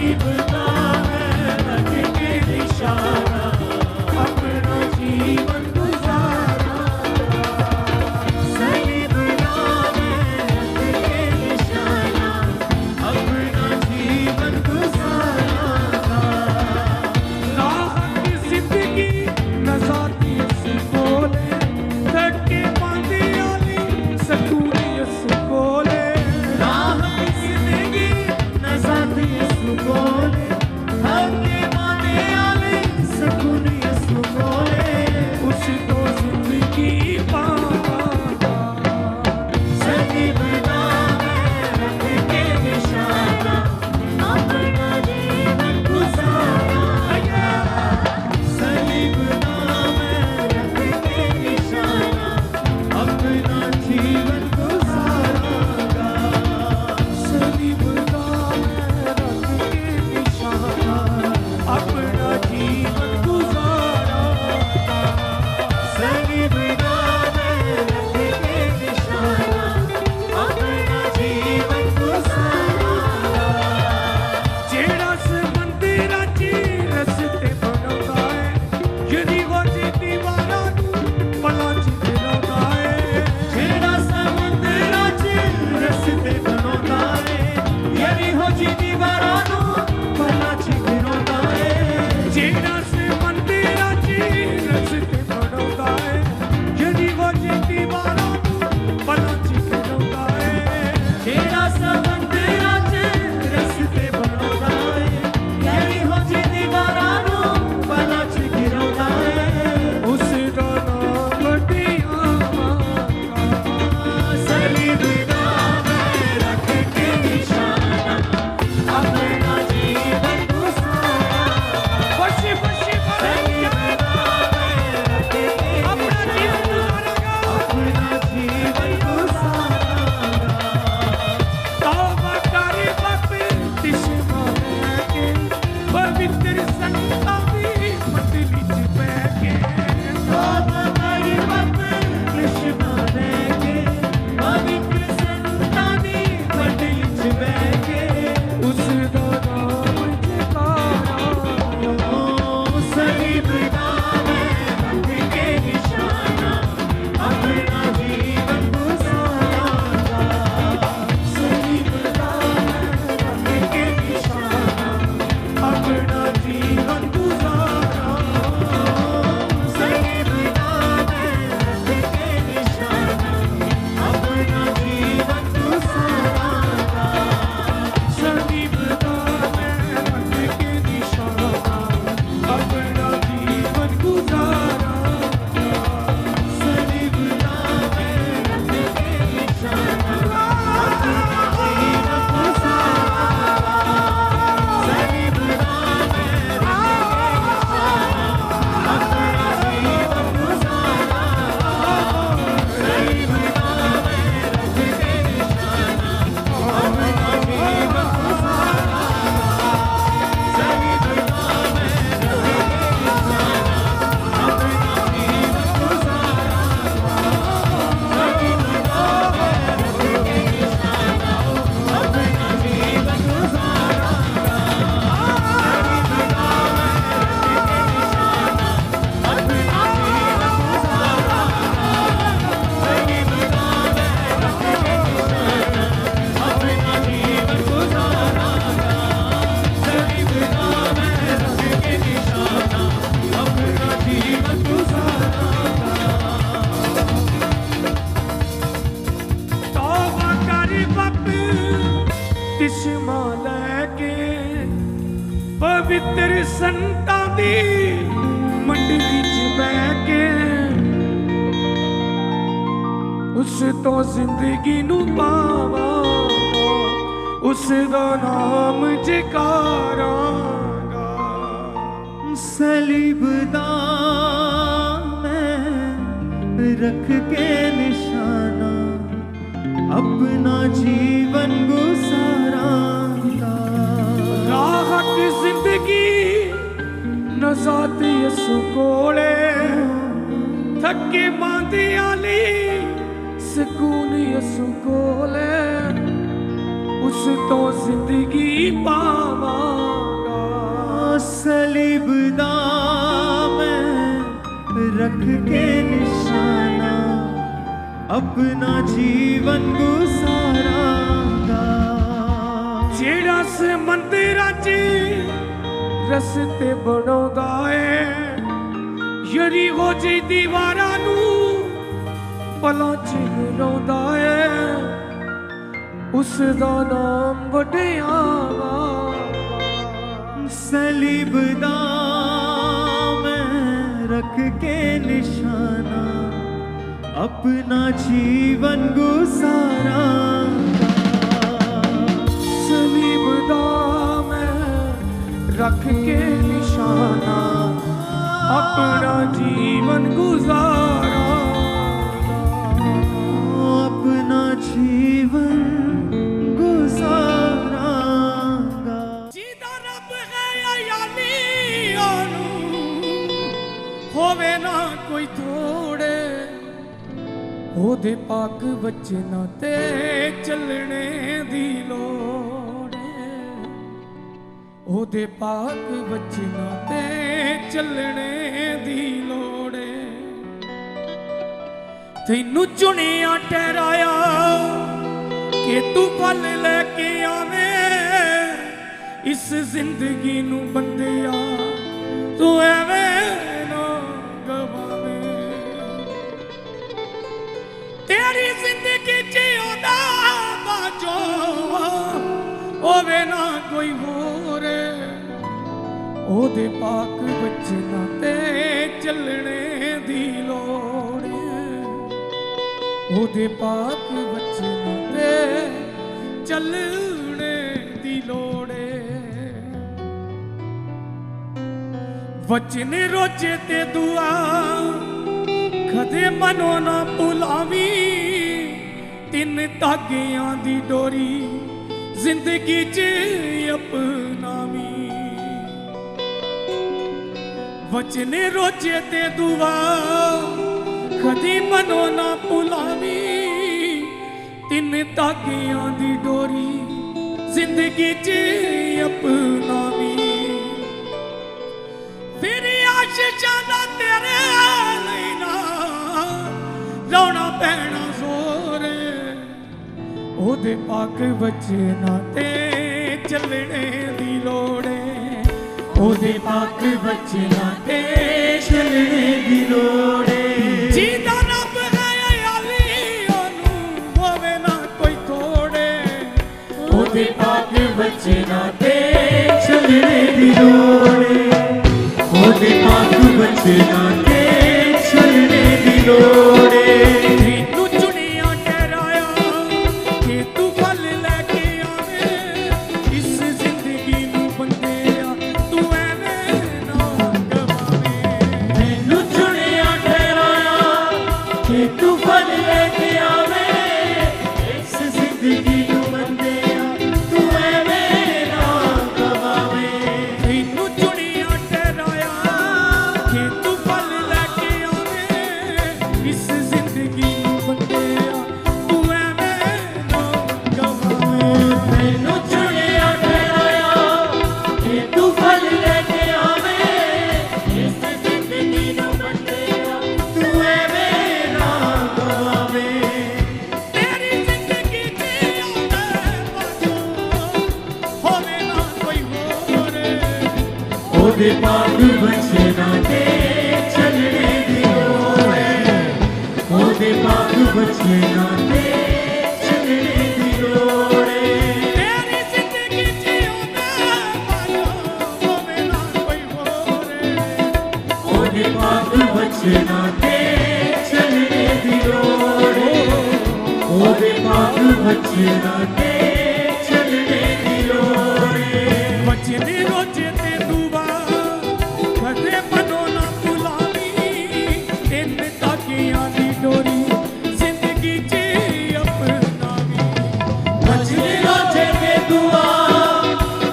सलीब का मैं रख के निशाना अपना जीवन गुजारा। सलीब का मैं रख के निशाना अपना जीवन गुजारा। राह की जिंदगी नजाती सुकोले धक्के पांदे आली सकूनी सुकोले। राह की जिंदगी नजाती सुकोले धक्के पाने वाले सकूनी सुकोले। उस तो जिंदगी पावा सलीब का मैं रख के निशाना अपना जीवन गुजारा। सलीब का मैं रख के निशाना अपना जीवन गुजारा। सलीब का मैं रख के निशाना अपना जीवन गुजारा। सलीब का मैं रख के निशाना अपना जीवन गुजारा। जेड़ा से मंदिरां च रस्ते बनाउंदा है यदि वो दीवारां नूं पलां च गिराउंदा है। जेड़ा समुंदरां च रस्ते बनाउंदा है यदि हो जी दीवारां नूं पलां च गिराउंदा है। जेड़ा से मंदिरां च रस्ते बनाउंदा है यदि वो दीवारां नूं पलां च गिराउंदा है। जेड़ा समुंदरां च रस्ते बनाउंदा है यदि हो जी दीवारां नूं पलां च गिराउंदा है। उस दा नाम वड्डियां सलीब का मैं रख के निशाना अपना जीवन गुजारा। बशी बशी सलीब का मैं रख के अपना जीवन गुजारेगा। अपना जीवन गुजारा। तौबा करे बापे तिश्मा के पवित्र संतां दी मंडली च बैठ के। तौबा करी बापे तिश्मा के पवित्र संतां दी मंडली च बैठ के। उस दा नाम जयकारा। सलीब का मैं रख के निशाना अपना जीवन गुजारा। सलीब का मैं रख के निशाना अपना जीवन गुजारा। सलीब का मैं रख के निशाना अपना जीवन गुजारा। सलीब का मैं रख के निशाना अपना जीवन गुजारा। सलीब का मैं रख के निशाना अपना जीवन गुजारा। सलीब का मैं रख के निशाना अपना जीवन गुजारा। सलीब का मैं रख के निशाना अपना जीवन गुजारा। सलीब का मैं रख के निशाना अपना जीवन गुजारा। सलीब का मैं रख के निशाना अपना जीवन गुजारा। सलीब का मैं रख के निशाना अपना जीवन गुजारा। सलीब का मैं रख के निशाना अपना जीवन गुजारा। तौबा करे बापे तिश्मा लैके पवित्र संतां दी मंडली च बैठ के। उस तो जिंदगी नूं पावा उस दा नाम जयकारांगा। सलीब दा मैं रख के निशाना अपना जीवन गुजारांगा। राहत जिंदगी नजात यसु कोले थके मांदे आली सकून यसु कोले उस तो जिंदगी पावा। सलीब दा मैं रख के निशाना अपना जीवन गुजारांगा। जेड़ा से मंदिरां च रस्ते बनाउंदा है यरीहो जी दीवारां नूं पलां च गिराउंदा है उस दा नाम वड्डियावा। सलीब दा मैं रख के निशाना अपना जीवन गुजारांगा। सलीब दा मैं रख के निशाना अपना जीवन गुजारा। अपना जीवन गुजारांगा। जीदा रब है याली आनू होवे ना कोई थोड़े ओदे पाक वचना ते चलने दी लोड़ है। ओदे पाक वचना ते चलने दी लोड़ है। तैनू चुनिया ठहराया कि तू फल लेके आवे इस जिंदगी नू बंदिया तू एवें ना गवावे। तेरी जिंदगी जियोदा बाजो होवे ना कोई होर ओदे पाक वचना ते चलने दी लोड़ ओदे पाक वचना ते चलने दी लोड़। वचन रोजे ते दुआ कदे मनो ना भुलावी तिन धागियां दी डोरी जिंदगी च अपनावी। वचन रोजे ते दुआ कदी मनो ना भुलावी तिन धागियां दी डोरी जिंदगी च अपनावी। फिर आशीषां दा तेरे लई ना लाउणा पैना जोर ओदे पाक वचना ते चलने दी लोड़ ओदे पाक वचना ते चलने दी लोड़। जीदा रब है याली ओनू होवे ना कोई थोड़े ओदे पाक वचना ते चलने दी लोड़ ओदे पाक वचना ते चलने दी लोड़। तू चुनिया ठहराया कि तू फल लेके आवे इस जिंदगी नू बंदिया तू एवें ना गवावे। तैनू चुनिया ठहराया कि तू फल लेके आवे इस जिंदगी नू बंदिया तू एवें ना गवावे। तैनू चुनिया ठहराया कि तू फल लेके आवे इस जिंदगी नू बंदिया तू एवें ना गवावे। तैनू चुनिया ठहराया कि तू फल लेके आवे इस जिंदगी नू बंदिया तू एवें ना गवावे। तेरी जिंदगी जियोदा बाजो होवे ना कोई होर ओदे पाक वचना ते चलने दी लोड़ ओदे पाक वचना ते चलने दी लोड़। तेरी जिंदगी जियोदा बाजो होवे ना कोई होर ओदे पाक वचना ते चलने दी लोड़ ओदे पाक वचना ते चलने दी लोड़। वचन रोजे ते दुआ कदे मनो ना भुलावी तिन धागियां दी डोरी जिंदगी च अपनावी। वचन रोजे ते दुआ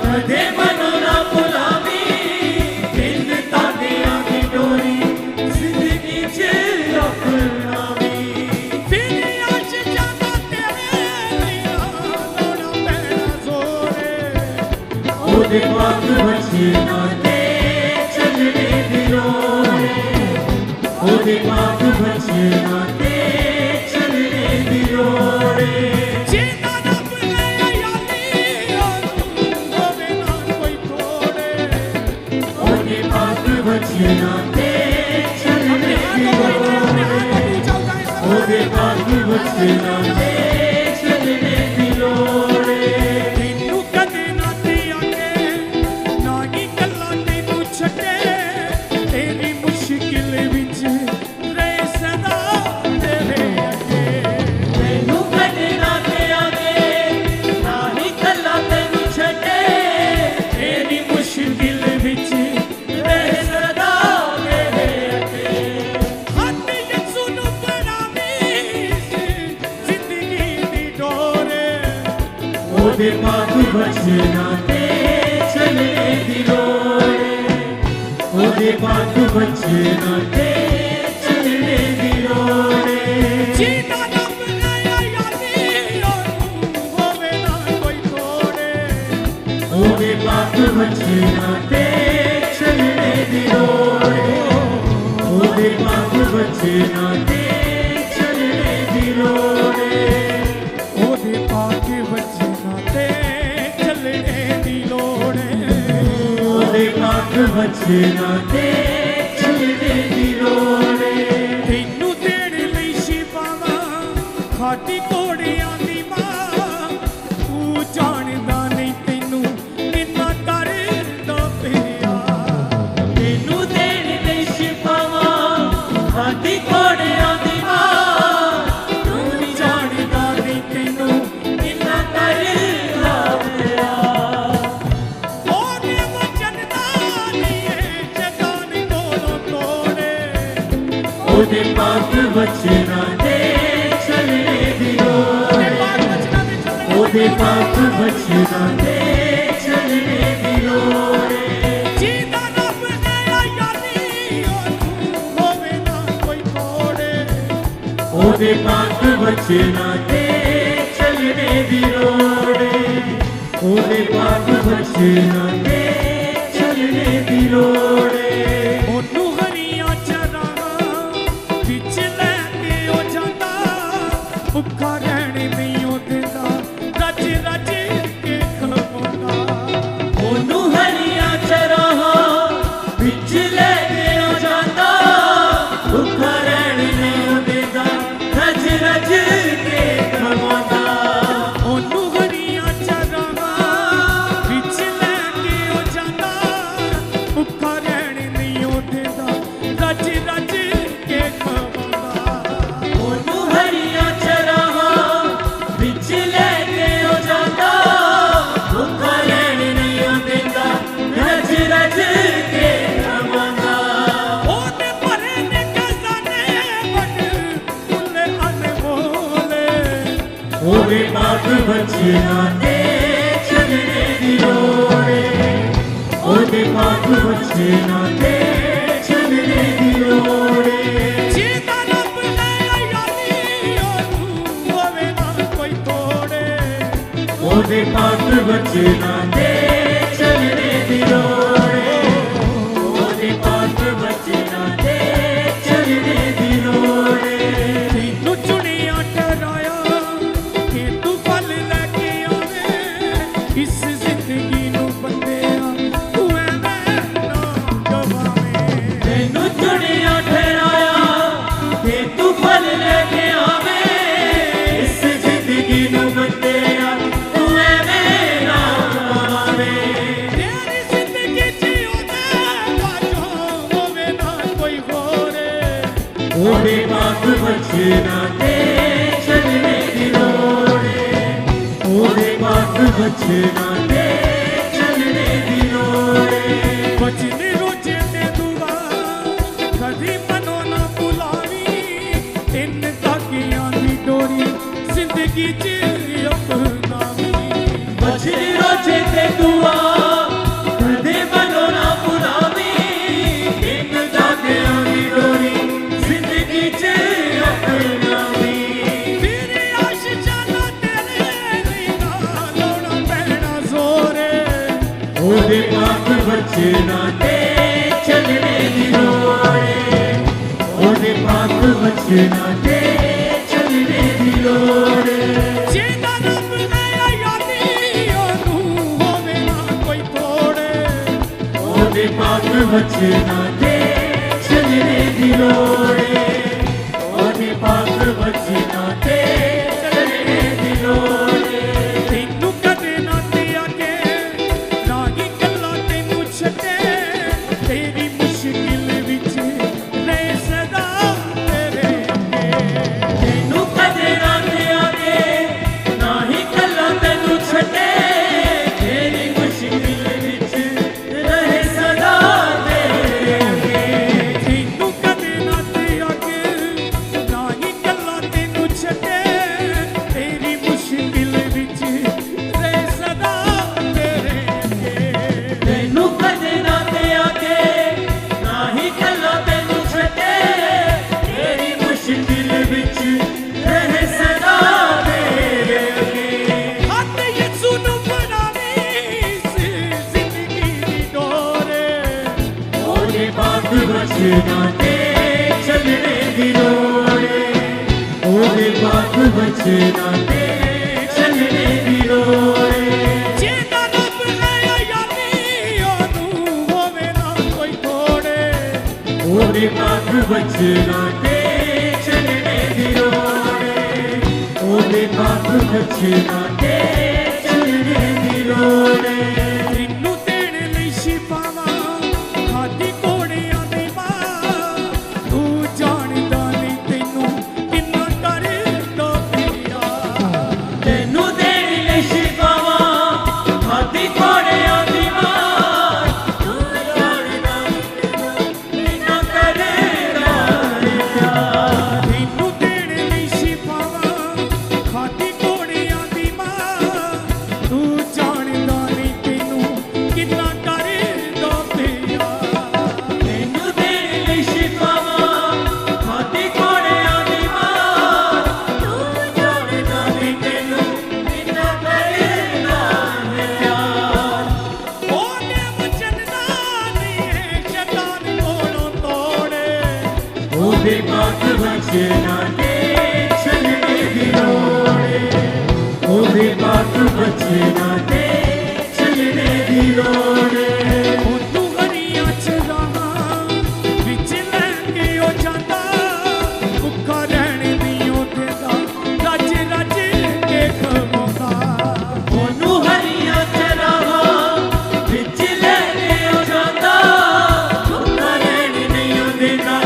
कदे मनो ना भुलावी तिन धागियां दी डोरी जिंदगी च अपनावी। फिर आशीषां दा तेरे लई लाउणा पैना जोर ओदे पाक वचना ते ਉਹਦੇ ਪਾਕ ਬਚਨਾਂ ਤੇ ਚੱਲਣੇ ਦੀ ਲੋੜ ਏ ਜਿਹਦਾ ਰੱਬ ਨੇ ਯਾਰੀ ਉਹਨੂੰ ਹੋਵੇ ਨਾ ਕੋਈ ਤੋੜੇ ਉਹਦੇ ਪਾਕ ਬਚਨਾਂ ਤੇ ਚੱਲਣੇ ਦੀ ਲੋੜ ਏ ਉਹਦੇ ਪਾਕ ਬਚਨਾਂ ਤੇ ਚੱਲਣੇ ਦੀ ਲੋੜ ਏ ਤੈਨੂੰ ਕਦੇ ਨਾ ਦਿਆਂਗੇ ਨਾ ਹੀ ਗੱਲਾਂ ਤੈਨੂੰ ਛੱਡੇ ਤੇਰੀ ਮੁਸ਼ਕਿਲ ਵਿੱਚ ਰਹੇ ਸਦਾ ਤੇਰੇ ਅੱਗੇ ਤੈਨੂੰ ਕਦੇ ਨਾ ਦਿਆਂਗੇ ਨਾ ਹੀ ਗੱਲਾਂ ਤੈਨੂੰ ਛੱਡੇ ਤੇਰੀ ਮੁਸ਼ਕਿਲ ਵਿੱਚ ਰਹੇ ਸਦਾ ਤੇਰੇ ਅੱਗੇ ਹੱਥ ਯਿਸੂ ਨੂੰ ਬਣਾਵੀਂ ਜ਼ਿੰਦਗੀ ਦੀ ਡੋਰੇ ਉਹਦੇ ਪਾਕ ਬਚਨਾਂ ਤੇ ਚੱਲਣੇ ਦੀ ਲੋੜ ਏ ਉਹਦੇ ਪਾਕ ਬਚਨਾਂ ਤੇ ਚੱਲਣੇ ਦੀ ਲੋੜ ਏ ਜਿਹਦਾ ਰੱਬ ਨੇ ਯਾਰੀ ਉਹਨੂੰ ਹੋਵੇ ਨਾ ਕੋਈ ਤੋੜੇ ਉਹਦੇ ਪਾਕ ਬਚਨਾਂ ਤੇ ਚੱਲਣੇ ਦੀ ਲੋੜ ਏ ਉਹਦੇ ਪਾਕ ਬਚਨਾਂ ਤੇ ਚੱਲਣੇ ਦੀ ਲੋੜ ਏ ਉਹਦੇ ਪਾਕ ਬਚਨਾਂ ਤੇ ਚੱਲਣੇ ਦੀ ਲੋੜ ਏ ਉਹਦੇ ਪਾਕ ਬਚਨਾਂ ਤੇ ਚੱਲਣੇ ਦੀ ਲੋੜ ਏ ਤੈਨੂੰ ਦੇਣ ਲਈ ਸ਼ਿਫਾਵਾਂ ਖਾਟੀ ਘੋੜਿਆਂ ਦੀ ਮਾਂ ਤੂੰ ਜਾਣਦਾ ਨਹੀਂ ਤੈਨੂੰ ਕਿੰਨਾ ਕਰਦਾ ਪਿਆ ਤੈਨੂੰ ਦੇਣ ਲਈ ਸ਼ਿਫਾਵਾਂ ਸਾਡੀ ਘੋੜਿਆਂ ਦੀ ਮਾਂ ਤੂੰ ਨਹੀਂ ਜਾਣਦਾ ਨਹੀਂ ਤੈਨੂੰ ਕਿੰਨਾ ਕਰਦਾ ਪਿਆ ਉਹਦੇ ਵਚਨ ਦਾ ਨਹੀਂ ਜਗਾਨ ਕੋਲੋਂ ਤੋੜੇ ਉਹਦੇ ਪਾਕ ਬਚਨਾਂ ਤੇ ਚੱਲਣੇ ਦੀ ਲੋੜ ਏ ਉਹਦੇ ਪਾਕ ਬਚਨਾਂ ਤੇ ਚੱਲਣੇ ਦੀ ਲੋੜ ਏ ਜਿਹਦਾ ਰੱਬ ਨੇ ਯਾਰੀ ਉਹਨੂੰ ਹੋਵੇ ਨਾ ਕੋਈ ਤੋੜੇ ਉਹਦੇ ਪਾਕ ਬਚਨਾਂ ਤੇ ਚੱਲਣੇ ਦੀ ਲੋੜ ਏ ਉਹਦੇ ਪਾਕ ਬਚਨਾਂ ਤੇ ਚੱਲਣੇ ਦੀ ਲੋੜ ਏ ਉਹਨੂੰ ਹਰੀਆਂ ਚਰਾਹਾਂ ਵਿੱਚ ਲੈ ਕੇ ਉਹ ਜਾਂਦਾ ਭੁੱਖਾ ਰਹਿਣ ਨਹੀਂ ਉਹ ਦਿੰਦਾ ਰੱਜ ਰੱਜ ਕੇ ਖਵਾਉਂਦਾ ਉਹਨੂੰ ਹਰੀਆਂ ਚਰਾਹਾਂ ਵਿੱਚ ਲੈ ਕੇ ਉਹ ਜਾਂਦਾ ਭੁੱਖਾ ਰਹਿਣ ਨਹੀਂ ਉਹ ਦਿੰਦਾ ਰੱਜ ਰੱਜ ਕੇ ਖਵਾਉਂਦਾ ਉਹਨੂੰ ਹਰੀਆਂ ਚਰਾਹਾਂ ਵਿੱਚ ਲੈ ਕੇ ਉਹ ਜਾਂਦਾ ਭੁੱਖਾ ਰਹਿਣ ਨਹੀਂ ਉਹ ਦਿੰਦਾ ਰੱਜ ਰੱਜ ਕੇ ਖਵਾਉਂਦਾ ਉਹਨੂੰ ਹਰੀਆਂ ਚਰਾਹਾਂ ਵਿੱਚ ਲੈ ਕੇ ਉਹ ਜਾਂਦਾ ਭੁੱਖਾ ਰਹਿਣ ਨਹੀਂ ਉਹ ਦਿੰਦਾ ਰੱਜ ਰੱਜ ਕੇ ਖਵਾਉਂਦਾ ਉਹਦੇ ਭਰੇ ਨੇ ਖਜ਼ਾਨੇ ਵੱਡ ਫੁੱਲੇ ਅਨਮੋਲੇ ਉਹਦੇ ਪਾਕ ਬਚਨਾਂ ਤੇ ਚੱਲਣੇ ਦੀ ਲੋੜ ਏ ਉਹਦੇ ਪਾਕ ਬਚਨਾਂ ਤੇ ਚੱਲਣੇ ਦੀ ਲੋੜ ਏ ਜਿਹਦਾ ਰੱਬ ਨੇ ਯਾਰੀ ਉਹਨੂੰ ਹੋਵੇ ਨਾ ਕੋਈ ਤੋੜੇ ਉਹਦੇ ਪਾਕ ਬਚਨਾਂ ਤੇ ਚੱਲਣੇ ਦੀ ਲੋੜ ਏ ਉਹਦੇ ਪਾਕ ਬਚਨਾਂ ਤੇ ਚੱਲਣੇ ਦੀ ਲੋੜ ਏ ਤੈਨੂੰ ਚੁਣਿਆ ਠਹਿਰਾਇਆ ਕਿ ਤੂੰ ਫਲ ਲੈ ਕੇ ਆਵੇਂ ਇਸ ਜ਼ਿੰਦਗੀ ਨੂੰ ਬੰਦਿਆ ਤੂੰ ਐਵੇਂ ਨਾ ਗਵਾਵੇਂ ਤੈਨੂੰ ਚੁਣਿਆ ਠਹਿਰਾਇਆ ਕਿ ਤੂੰ ਫਲ ਲੈ ਕੇ ਆਵੇਂ ਇਸ ਜ਼ਿੰਦਗੀ ਨੂੰ ਬੰਦਿਆ ਤੂੰ ਐਵੇਂ ਨਾ ਗਵਾਵੇਂ ਤੇਰੀ ਜ਼ਿੰਦਗੀ ਜਿਉਦੇ ਬਾਝੋਂ ਹੋਵੇ ਨਾ ਕੋਈ ਹੋਰੇ ਉਹਦੇ ਪਾਕ ਬਚਨਾਂ ਤੇ ਚੱਲਣੇ ਦੀ ਲੋੜ ਏ ਉਹਦੇ ਪਾਕ ਬਚਨਾਂ ਤੇ ਚੱਲਣੇ ਦੀ ਲੋੜ ਏ ਬਚਨ ਰੋਜੇ ਤੇ ਦੁਆ ਕਦੀ ਮਨੋ ਨਾ ਭੁਲਾਵੀਂ ਤਿੰਨ ਧਾਗਿਆਂ ਦੀ ਡੋਰੀ ਜ਼ਿੰਦਗੀ 'ਚ ਅਪਣਾਵੀਂ ਬਚਨ ਰੋਜੇ ਤੇ ਦੁਆ ਕਦੇ ਮਨੋਂ ਨਾ ਭੁਲਾਵੀਂ ਇੱਕ ਧਾਗਿਆਂ ਦੀ ਡੋਰੀ ਜ਼ਿੰਦਗੀ 'ਚ ਆਪਣਾਵੀਂ ਤੇਰੀ ਆਸ਼ ਜਾਨਾ ਤੇਰੇ ਲਈ ਨਾ ਲਾਉਣਾ ਪੈਣਾ ਜ਼ੋਰੇ ਉਹਦੇ ਪਾਕ ਬਚਨਾਂ ਤੇ ਚੱਲਣੇ ਦੀ ਲੋੜ ਏ ਉਹਦੇ बचना ते चलने दी लोड़ जेदा रब गया यादी ओनू होवे ना कोई तोड़े ओदे पाक बचना ते चलने दी लोड़ ओदे पाक बचना ते चलने दी लोड़ तेनू कदे ना ते आके ना ही गल्ला तेनू छड्डे तेरी मुश्किल विच रहे सदा तेरे तेनू कदे ना ते आके ना ही गल्ला तेनू छड्डे तेरी मुश्किल विच रहे सदा तेरे तेनू कदे ना ते आके ना ही गल्ला तेनू छड्डे तेरी मुश्किल विच रहे सदा तेरे तेनू कदे ना ते आके ना ही गल्ला तेनू छड्डे तेरी मुश्किल विच रहे सदा तेरे हद यसू नू बनावी जिंदगी दी डोरे ओदे पाक बचना ते चलने दी लोड़ ओदे पाक बचना ते चलने दी लोड़ जेदा रब गया यादी ओनू होवे ना कोई तोड़े ओदे पाक बचना ते चलने दी लोड़ ओदे पाक बचना ते चलने दी लोड़ तेनू देण लई शिफावां खादी घोड़ियां दी मां तू जाणदा नहीं तेनू किन्ना करदा पिया तेनू देण लई शिफावां खादी घोड़ियां दी मां तू जाणदा किन्ना करदा प्यार तेनू देण लई शिफावां खादी घोड़ियां दी मां तू जाणदा नहीं तेनू किन्ना करदा पिया तेनू देण लई शिफावां खादी घोड़ियां दी मां तू जाणदा नहीं तेनू किन्ना करदा प्यार ओने वचन दा नहीं है शैतान कोलों तोड़े ओदे पाक बचना ते चलने दी लोड़ ओदे पाक बचना ते चलने दी लोड़ ओनू हरियां च राहां विच लैके ओ जांदा भुक्खा रहण नहीं ओ देंदा रज रज के खवांदा ओनू हरियां चराहां विच लैके ओ जांदा भुक्खा रहण नहीं ओ देंदा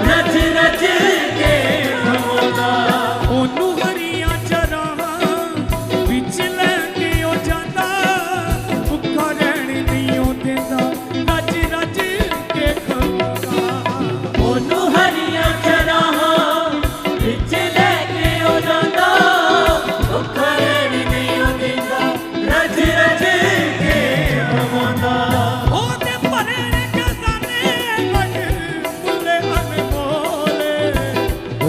रज रज के खवांदा ओनू हरियां च राहां विच लैके ओ जांदा भुक्खा रहण नहीं ओ देंदा रज रज के खवांदा ओनू हरियां चराहां विच लैके ओ जांदा भुक्खा रहण नहीं ओ देंदा रज रज के खवांदा ओदे भरे ने खजाने गढ़ मुल्ले अनमोले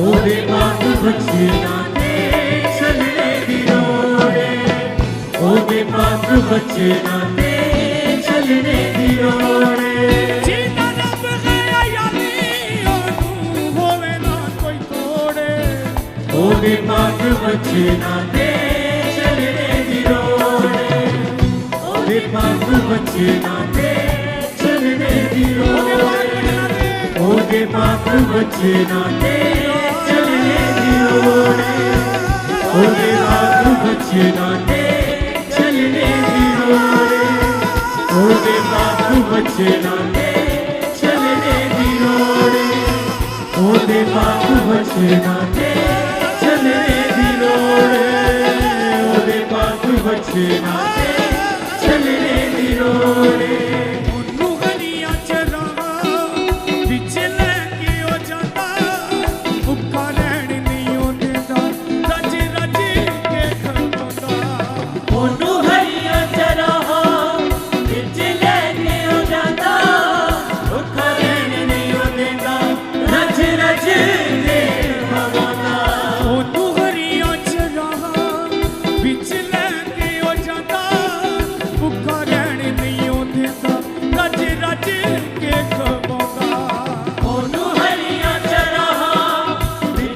ओदे पाक बचना ते चलने दी लोड़ ओदे पाक बचना ते चलने दी लोड़ जेदा रब गया यादी ओनू होवे ना कोई तोड़े ओदे पाक बचना ते चलने दी लोड़ ओदे पाक बचना ते चलने दी लोड़ ओदे पाक बचना ते चलने दी लोड़ ओदे पाक बचना ते चलने दी लोड़ ओदे पाक बचना ते चलने दी लोड़ ओदे पाक बचना ते चलने दी लोड़ ओदे पाक बचना ते चलने दी लोड़ ओनू हरियां च राहां विच लैके ओ जांदा भुक्खा रहण नहीं ओ देंदा रज रज के खवांदा ओनू हरियां चराहां विच लैके ओ जांदा भुक्खा रहण नहीं ओ देंदा रज रज के खवांदा ओनू हरियां च राहां विच लैके ओ जांदा भुक्खा रहण नहीं ओ देंदा रज रज के खवांदा ओनू हरियां चराहां विच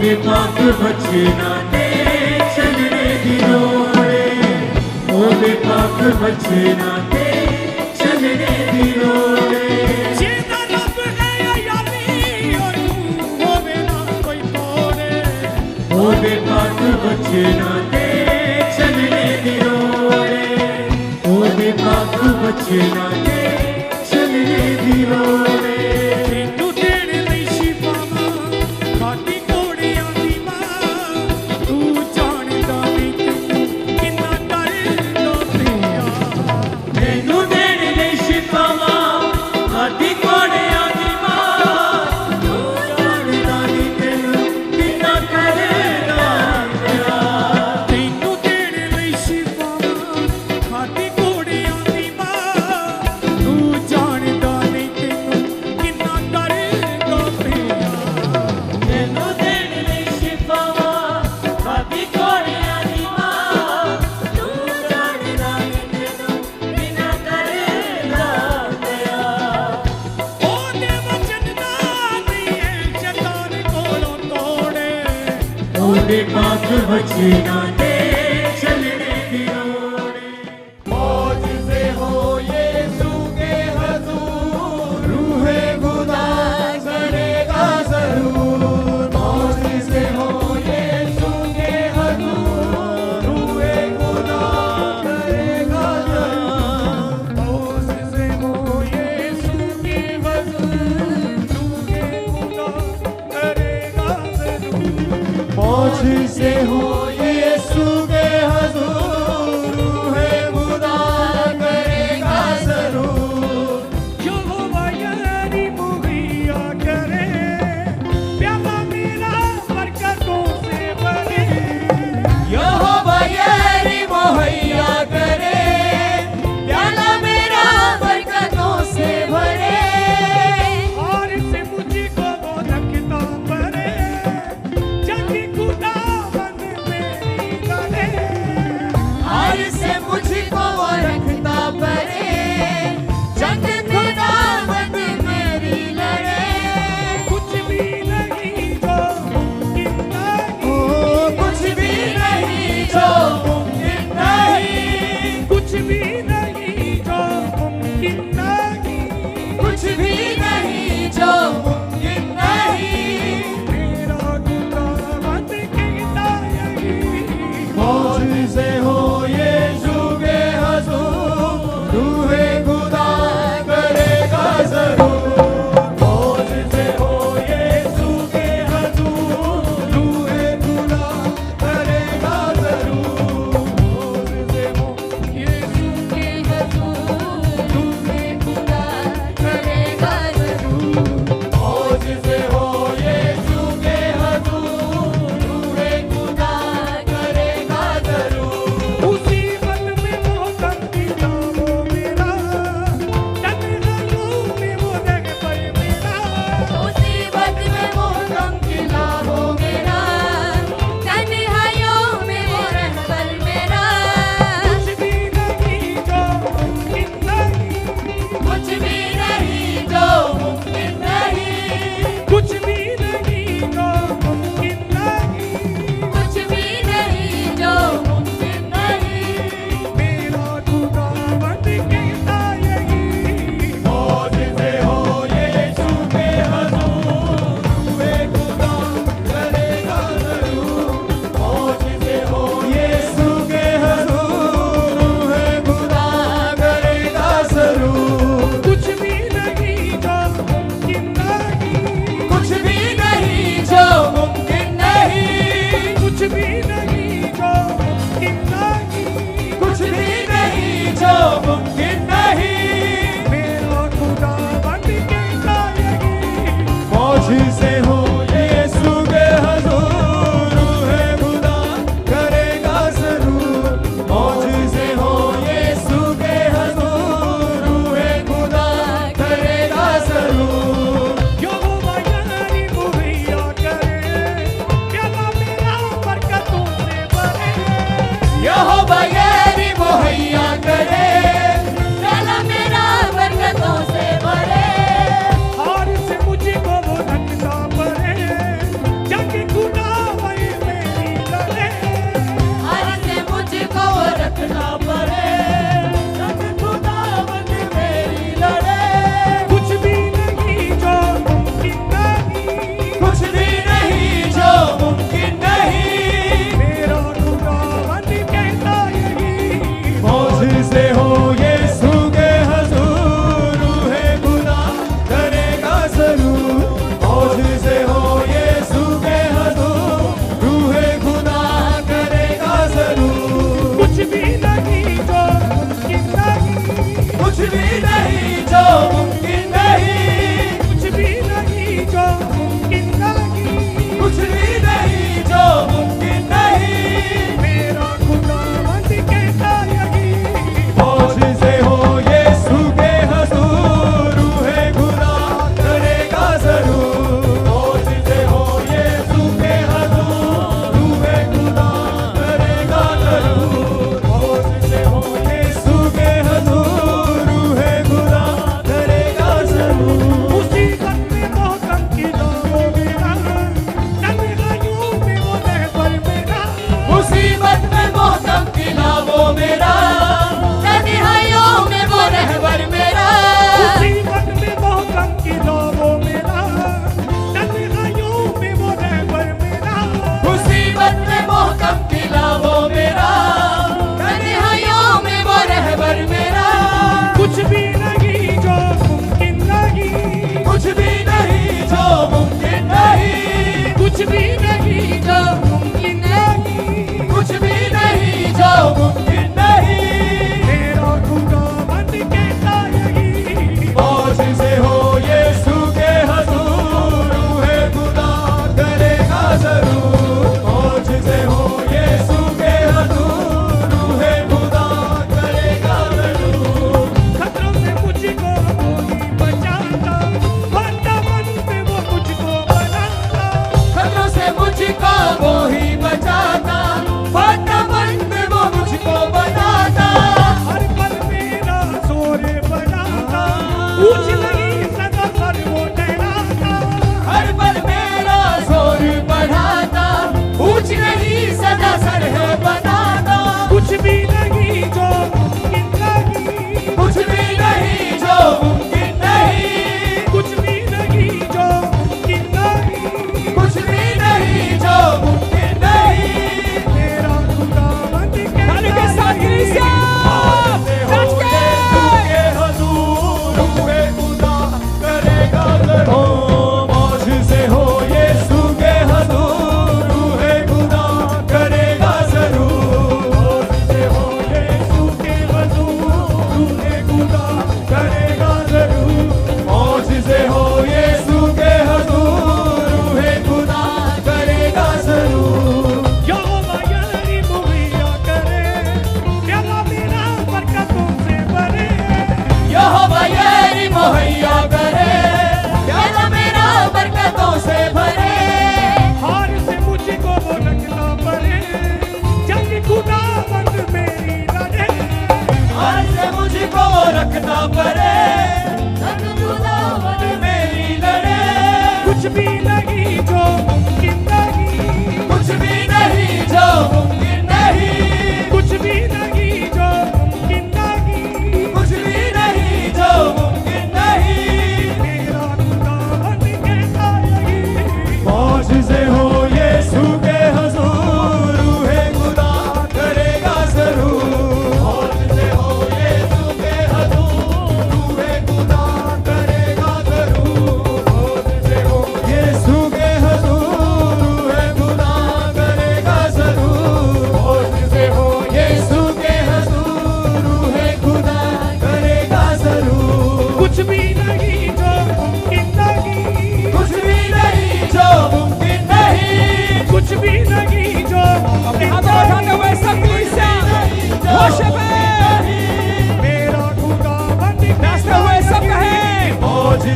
ਉਹਦੇ ਪਾਕ ਬੱਚੇ ਨਾ ਤੇ ਚੱਲਣੇ ਦੀ ਲੋੜ ਏ ਉਹਦੇ ਪਾਕ ਬੱਚੇ ਨਾ ਤੇ ਚੱਲਣੇ ਦੀ ਲੋੜ ਏ ਜਿਹਦਾ ਰੱਬ ਹੈ ਯਾਰੀ ਉਹਨੂੰ ਹੋਵੇ ਨਾ ਕੋਈ ਤੋੜੇ ਉਹਦੇ ਪਾਕ ਬੱਚੇ ਨਾ ਤੇ ਚੱਲਣੇ ਦੀ ਲੋੜ ਏ ਉਹਦੇ ਪਾਕ ਬੱਚੇ ਨਾ ਤੇ ਚੱਲਣੇ ਦੀ ਲੋੜ ਏ ਤੈਨੂੰ ਦੇਣ ਲਈ ਸ਼ਿਫਾਵਾਂ ਖਾਦੀ ਘੋੜਿਆਂ ਦੀ ਮਾਂ ਤੂੰ ਜਾਣਦਾ ਨਹੀਂ ਤੈਨੂੰ ਕਿੰਨਾ ਡਰਦਾ ਪਿਆ ਮੈਨੂੰ ਦੇਣ ਲਈ ਸ਼ਿਫਾਵਾਂ ਖਾਦੀ ਘੋੜਿਆਂ ਦੀ ਮਾਂ ਤੂੰ ਜਾਣਦਾ ਨਹੀਂ ਤੈਨੂੰ ਕਿੰਨਾ ਕਰਦਾ ਪਿਆ ਤੈਨੂੰ ਦੇਣ ਲਈ ਸ਼ਿਫਾਵਾਂ ਖਾਦੀ ਘੋੜਿਆਂ ਦੀ ਮਾਂ ਤੂੰ ਜਾਣਦਾ ਨਹੀਂ ਤੈਨੂੰ ਕਿੰਨਾ ਡਰਦਾ ਪਿਆ ਮੈਨੂੰ ਦੇਣ ਲਈ ਸ਼ਿਫਾਵਾਂ ਖਾਦੀ ਘੋੜਿਆਂ ਦੀ ਮਾਂ ਤੂੰ ਜਾਣਦਾ ਨਹੀਂ ਤੈਨੂੰ ਕਿੰਨਾ ਕਰਦਾ ਪਿਆ ਉਹਦੇ ਵਚਨ ਦਾ ਨਹੀਂ ਸ਼ੈਤਾਨ ਕੋਲੋਂ ਤੋੜੇ ਉਹਦੇ ਪਾਕ ਬੱਚੇ ਨਾ ਤੇ ਚੱਲਣੇ ਦੀ ਲੋੜ ਏ मौजज़े हो यीशु के हज़ूर रूहे खुदा करेगा ज़रूर मौजज़े हो यीशु के हज़ूर रूहे खुदा करेगा ज़रूर मौजज़े हो यीशु के हज़ूर रूहे खुदा करेगा ज़रूर मौजज़े हो यीशु के हज़ूर रूहे खुदा करेगा ज़रूर यहोवा यारी मुहैया करे प्याला मेरा बरकतों से भरे यहोवा यारी मुहैया करे प्याला मेरा बरकतों से भरे और से मुझको वो रखता परे जग खुदावंद मेरी करे हार से मुझको वो रखता परे जंग खुदावंद मेरी लड़े कुछ भी नहीं जो मुमकिन नहीं ओ कुछ भी नहीं जो मुमकिन नहीं कुछ भी नहीं जो मुमकिन नहीं कुछ भी नहीं जो मुमकिन नहीं मेरा खुदावंद कहता यही मौजज़े हो यीशु के हज़ूर रूहे खुदा करेगा ज़रूर मौजज़े हो यीशु के हज़ूर रूहे खुदा करेगा ज़रूर मौजज़े हो यीशु के हज़ूर रूहे खुदा करेगा ज़रूर मौजज़े हो यीशु के हज़ूर रूहे खुदा करेगा ज़रूर मुसीबत में वो तंगीला वो मेरा तन्हाइयों में वो रहबर मेरा मुसीबत में वो गमगीना हो मेरा तन्हाइयों में वो रहबर मेरा कुछ भी नहीं जो मुमकिन नहीं कुछ भी नहीं जो मुमकिन नहीं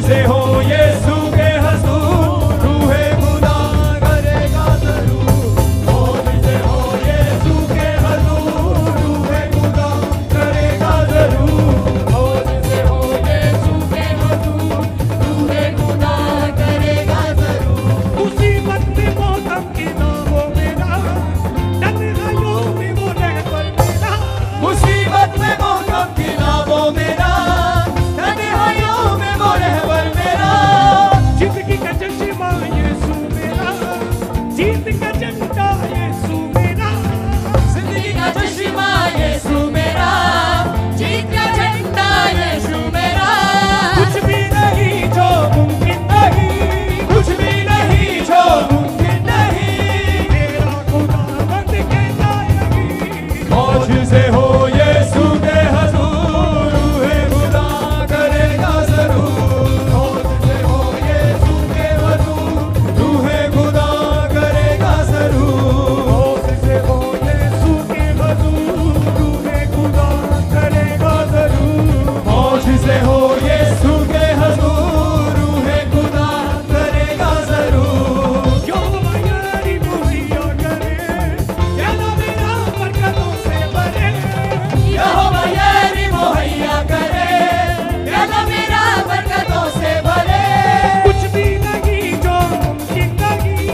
से हो यीशु के हजूर रूहे खुदा करेगा जरूर मौज से हो यीशु के हजूर रूहे खुदा करेगा जरूर मौज से हो यीशु के हजूर रूहे खुदा करेगा जरूर मुसीबत में मौसम की ना हो मेरा तन्हाइयों में वो रहबर मेरा मुसीबत में मौसम की ना वो मेरा तन्हाइयों में वो रहबर मेरा जिंदगी का चश्मा यीशु मेरा जीत का झंडा यीशु मेरा जिंदगी का चश्मा यीशु मेरा जीत का झंडा यीशु मेरा कुछ भी नहीं जो मुमकिन नहीं कुछ भी नहीं जो मुमकिन नहीं मेरा खुदा बंद कहता यही मौज से हो यीशु के हजूर रूहे खुदा करेगा जरूर मौज से हो यीशु के हजूर रूहे खुदा करेगा जरूर मौज से हो यीशु के हजूर रूहे खुदा करेगा जरूर मौज से हो यीशु के हजूर रूहे खुदा करेगा जरूर जो यारी मुहैया करे या ना मेरा बरकतों से भरे यहोवा यारी मुहैया करे अल्लाह मेरा बरकतों से भरे कुछ भी नहीं जो मुमकिन नहीं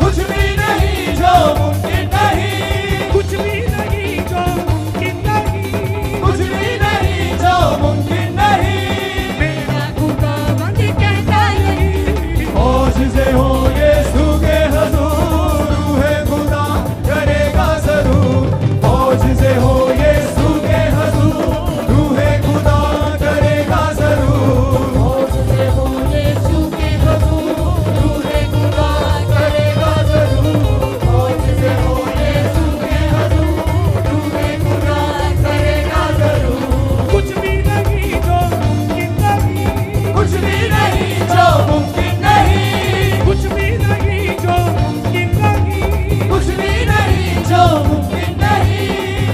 कुछ भी नहीं जो मुमकिन नहीं कुछ भी नहीं जो मुमकिन नहीं कुछ भी नहीं जो मुमकिन नहीं मेरा खुदा बंद कहता यही मौज से हो यीशु के हजूर रूहे खुदा करेगा जरूर मौज से हो यीशु के हजूर रूहे खुदा करेगा जरूर मौज से हो यीशु के हजूर रूहे खुदा करेगा जरूर मौज से हो यीशु के हजूर रूहे खुदा करेगा जरूर कुछ भी नहीं जो मुमकिन नहीं कुछ भी नहीं जो मुमकिन नहीं कुछ भी नहीं जो मुमकिन नहीं कुछ भी नहीं जो मुमकिन नहीं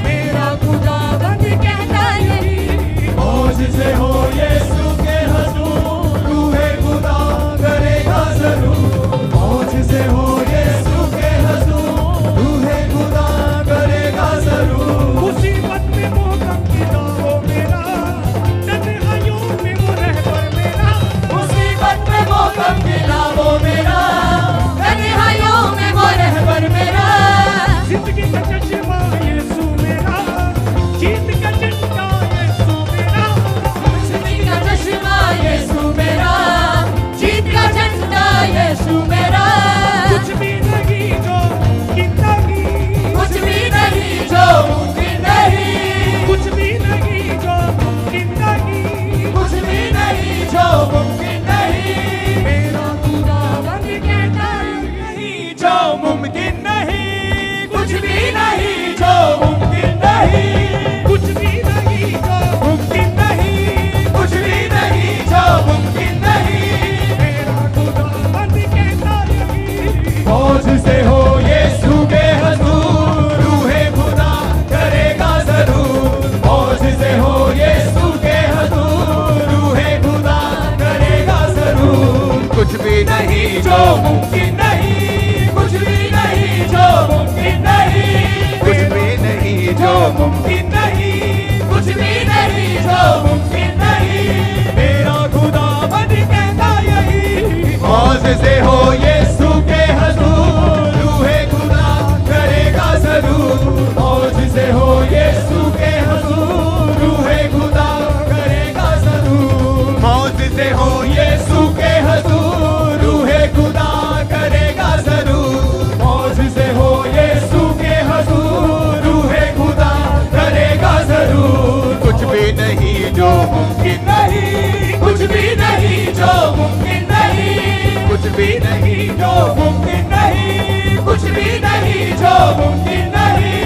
मेरा खुदा बंद कहता यही मौज से हो यीशु के हजूर रूहे खुदा करेगा जरूर मौज से हो यीशु के हजूर रूहे खुदा करेगा जरूर मुसीबत में मौसम की ना हो मेरा तन्हाइयों में वो रहबर मेरा मुसीबत में मौसम गिला वो मेरा तन्हाइयों में वो रहबर मेरा जिंदगी का चश्मा यीशु मेरा जीत का झंडा यीशु मेरा जिंदगी का चश्मा यीशु मेरा जीत का झंडा यीशु मेरा कुछ भी नहीं जो मुमकिन नहीं कुछ भी नहीं जो मुमकिन नहीं कुछ भी नहीं कुछ भी नहीं जो मुमकिन नहीं कुछ भी नहीं जो मुमकिन नहीं मेरा खुदा बंद कहता नहीं जो मुमकिन नहीं कुछ भी नहीं जो मुमकिन नहीं कुछ भी नहीं जो मुमकिन नहीं कुछ भी नहीं जो मुमकिन नहीं मेरा खुदा बंद कहता यही मौज से हो यीशु के हजूर रूहे खुदा करेगा जरूर मौज से हो यीशु के हजूर रूहे खुदा करेगा जरूर कुछ भी नहीं जो मुमकिन नहीं कुछ भी नहीं जो मुमकिन नहीं कुछ भी नहीं जो मुमकिन नहीं कुछ भी नहीं जो मुमकिन नहीं मेरा खुदा बन कहता यही मौज से हो यीशु के हजूर रूहे खुदा करेगा जरूर मौज से हो यीशु के हजूर रूहे खुदा करेगा जरूर मौज से हो यीशु के हजूर रूहे खुदा करेगा जरूर मौज से हो यीशु के हजूर रूहे खुदा करेगा जरूर कुछ भी नहीं जो मुमकिन नहीं कुछ भी नहीं जो मुमकिन नहीं कुछ भी नहीं जो मुमकिन नहीं कुछ भी नहीं जो मुमकिन नहीं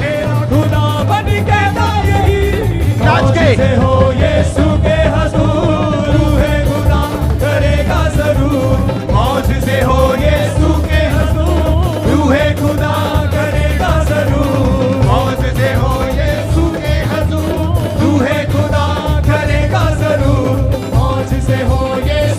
मेरा खुदा बन कहता यही मौज से हो यीशु के हजूर रूहे खुदा करेगा जरूर मौज से हो यीशु के हजूर रूहे खुदा करेगा जरूर मौज से हो यीशु के हजूर रूहे खुदा करेगा जरूर मौज से हो यीशु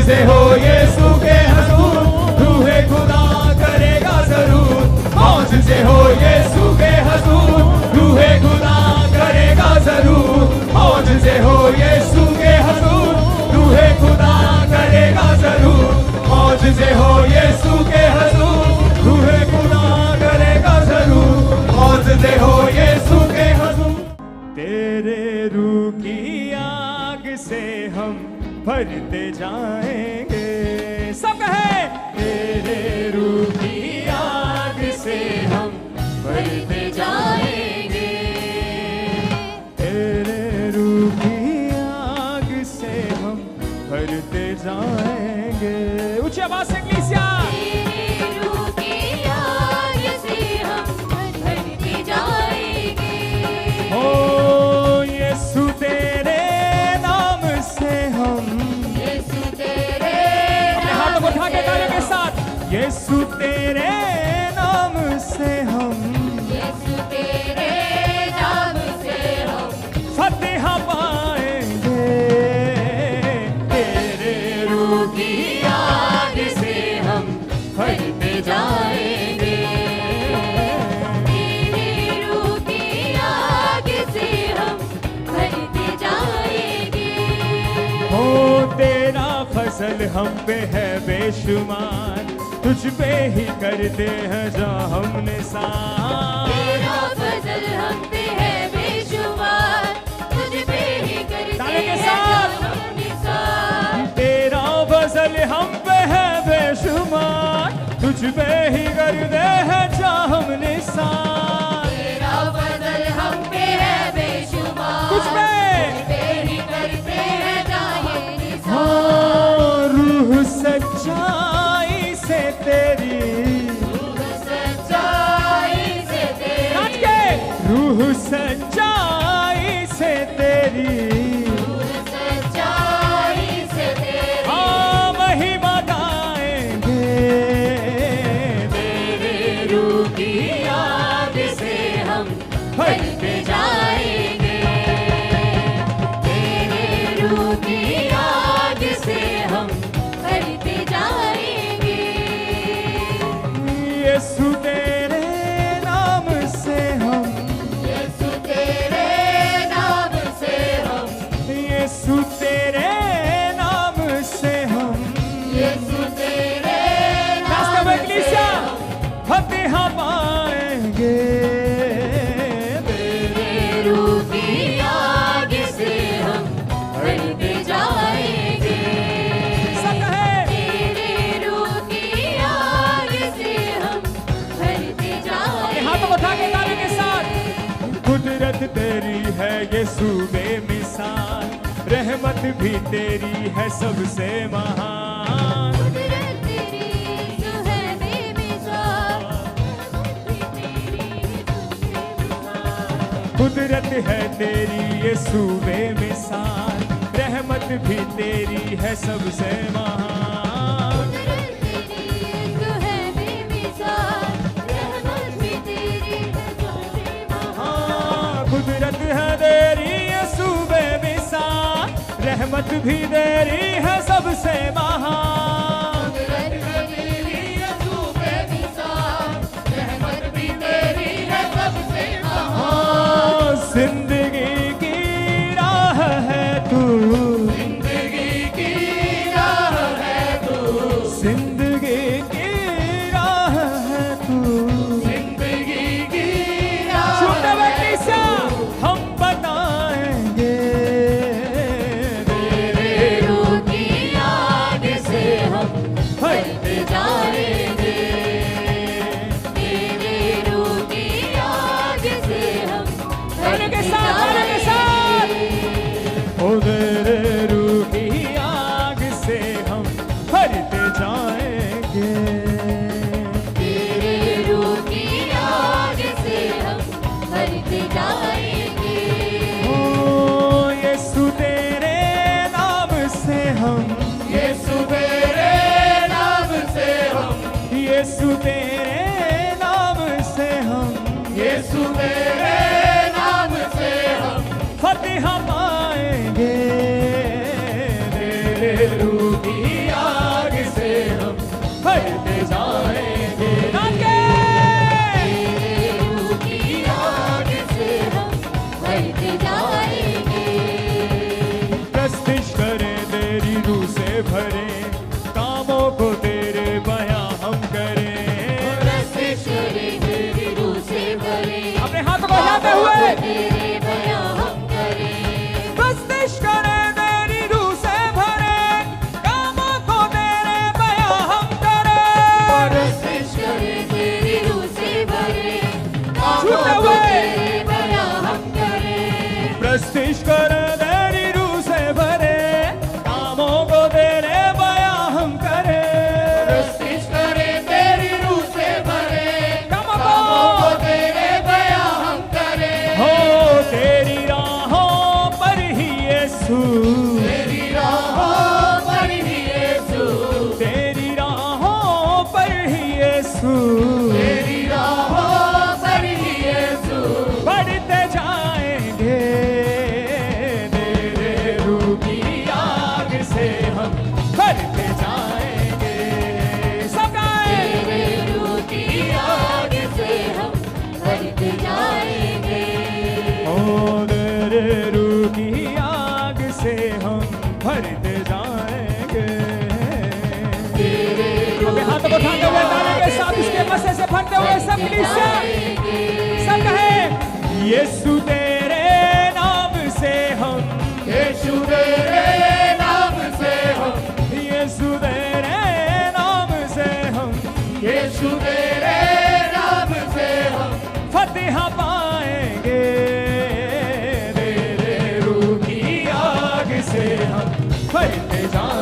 से हो यीशु के हुजूर, रूहे खुदा करेगा जरूर। मौज से हो यीशु के हुजूर, रूहे खुदा करेगा जरूर। मौज से हो यीशु के हुजूर, रूहे खुदा करेगा जरूर। मौज से हो यीशु के हुजूर, रूहे खुदा करेगा जरूर। मौज से हो यीशु के हुजूर। तेरे रूह की आग से हम भरते जाएंगे, सब कहे तेरे रूह की आग से हम भरते जाएंगे। तेरे रूह की आग से हम भरते जाएंगे। ऊंची आवाज से इक्लेसिया। तेरे रूह की आग से हम भरते जाएंगे। ओ यीशु तेरे नाम से हम, यीशु तेरे अपने हाथों को उठा के तालियों के साथ, यीशु तेरे नाम से हम, यीशु तेरे नाम से हम फतेह पाएंगे। तेरे रूह की आग से हम भरते जाएंगे। तेरे रूह की आग से हम भरते जाएंगे। हो तेरा फजल हम पे है बेशुमार, तुझ पे ही करते हैं जहाँ हमने साथ। तेरा फजल हम पे है बेशुमार, तुझ पे ही करते ताली के हैं साथ। जो हम निसार। तेरा फजल हम पे है बेशुमार, तुझ पे ही करते हैं जहाँ हमने साथ। तेरा फजल हम पे है बेशुमार, तुझ पे तुझ पे ही करते हैं जाए निसार। हाँ, रूह सच्चाई से तेरी, सच्चाई से तेरी, नाच के रूह सच्चाई से तेरी, सच्चाई से तेरी, हाँ महिमा गाएंगे। तेरे रूह की आग से हम भरते जाएंगे। तेरे रूह की आग से हम भरते जाएंगे। यीशु तेरे नाम से हम, यीशु तेरे नाम से हम, यीशु तेरे नाम से हम, यीशु तेरे रास्ते नाम में से इक्लेसिया हम फतेह पाएंगे। तेरे रूह की आग से हम भरते जाएंगे। सब कहे तेरे रूह की आग से हम भरते अपने जाएंगे। हाथों को उठा के तालियों के साथ। कुदरत तेरी है यीशु बेमिसाल, रहमत भी तेरी है सबसे महान। कुदरत तेरी जो है बेमिसाल, कुदरत है तेरी यीशु बेमिसाल, रहमत भी तेरी है सबसे महान। कुदरत तेरी जो है बेमिसाल, रहमत भी तेरी है सबसे महान। हाँ, कुदरत है तेरी यीशु बेमिसाल, रहमत भी तेरी है सबसे महान। कुदरत तेरी यीशु बेमिसाल, रहमत भी तेरी है सबसे महान। हाँ, जिंदगी की राह है तू, जिंदगी की राह है तू, जिंदगी की राह है तू। जिंदगी की राह छोटा बच्चा हम बताएंगे। तेरे रूह की आग से हम भरते जाएंगे। तेरे रूह की आग से हम तालियों के भरते साथ, तालियों के साथ। जाएंगे। ओ तेरे रूह की आग से हम भरते जाएंगे। तेरे रूह की आग से हम भरते जाएंगे। ओ यीशु तेरे नाम से हम, यीशु तेरे नाम से हम, यीशु तेरे नाम से हम, यीशु तेरे नाम से हम फतेह पाएंगे। तेरे रूह की प्रस्तिश कर तेरी रूह से भरे, कामों को तेरे बयां हम करें। प्रस्तिश करे तेरी रूह से भरे, कामों कामों को को तेरे बयां हम करें। हो तेरी राहों पर ही यीशु, तेरी राहों पर ही यीशु, तेरी राहों पर ही यीशु, तेरी राहों पर ही यीशु, बढ़ते जाएंगे तेरे रूह की आग से हम बढ़ते जाएंगे। सब गाएं। तेरे रूह की आग से हम भरते जाएंगे। ओ तेरे रूह की आग से हम भरते जाएंगे। अपने हाथों को उठाते हुए ताली के साथ उसके मसे से भरते हुए सब कलीसिया सब कहे यीशु तेरे नाम से हम, यीशु तेरे नाम से हम, यीशु तेरे नाम से हम यीशु तेरे नाम से हम फतेह पाएंगे। तेरे रूह की आग से हम भरते जाएंगे।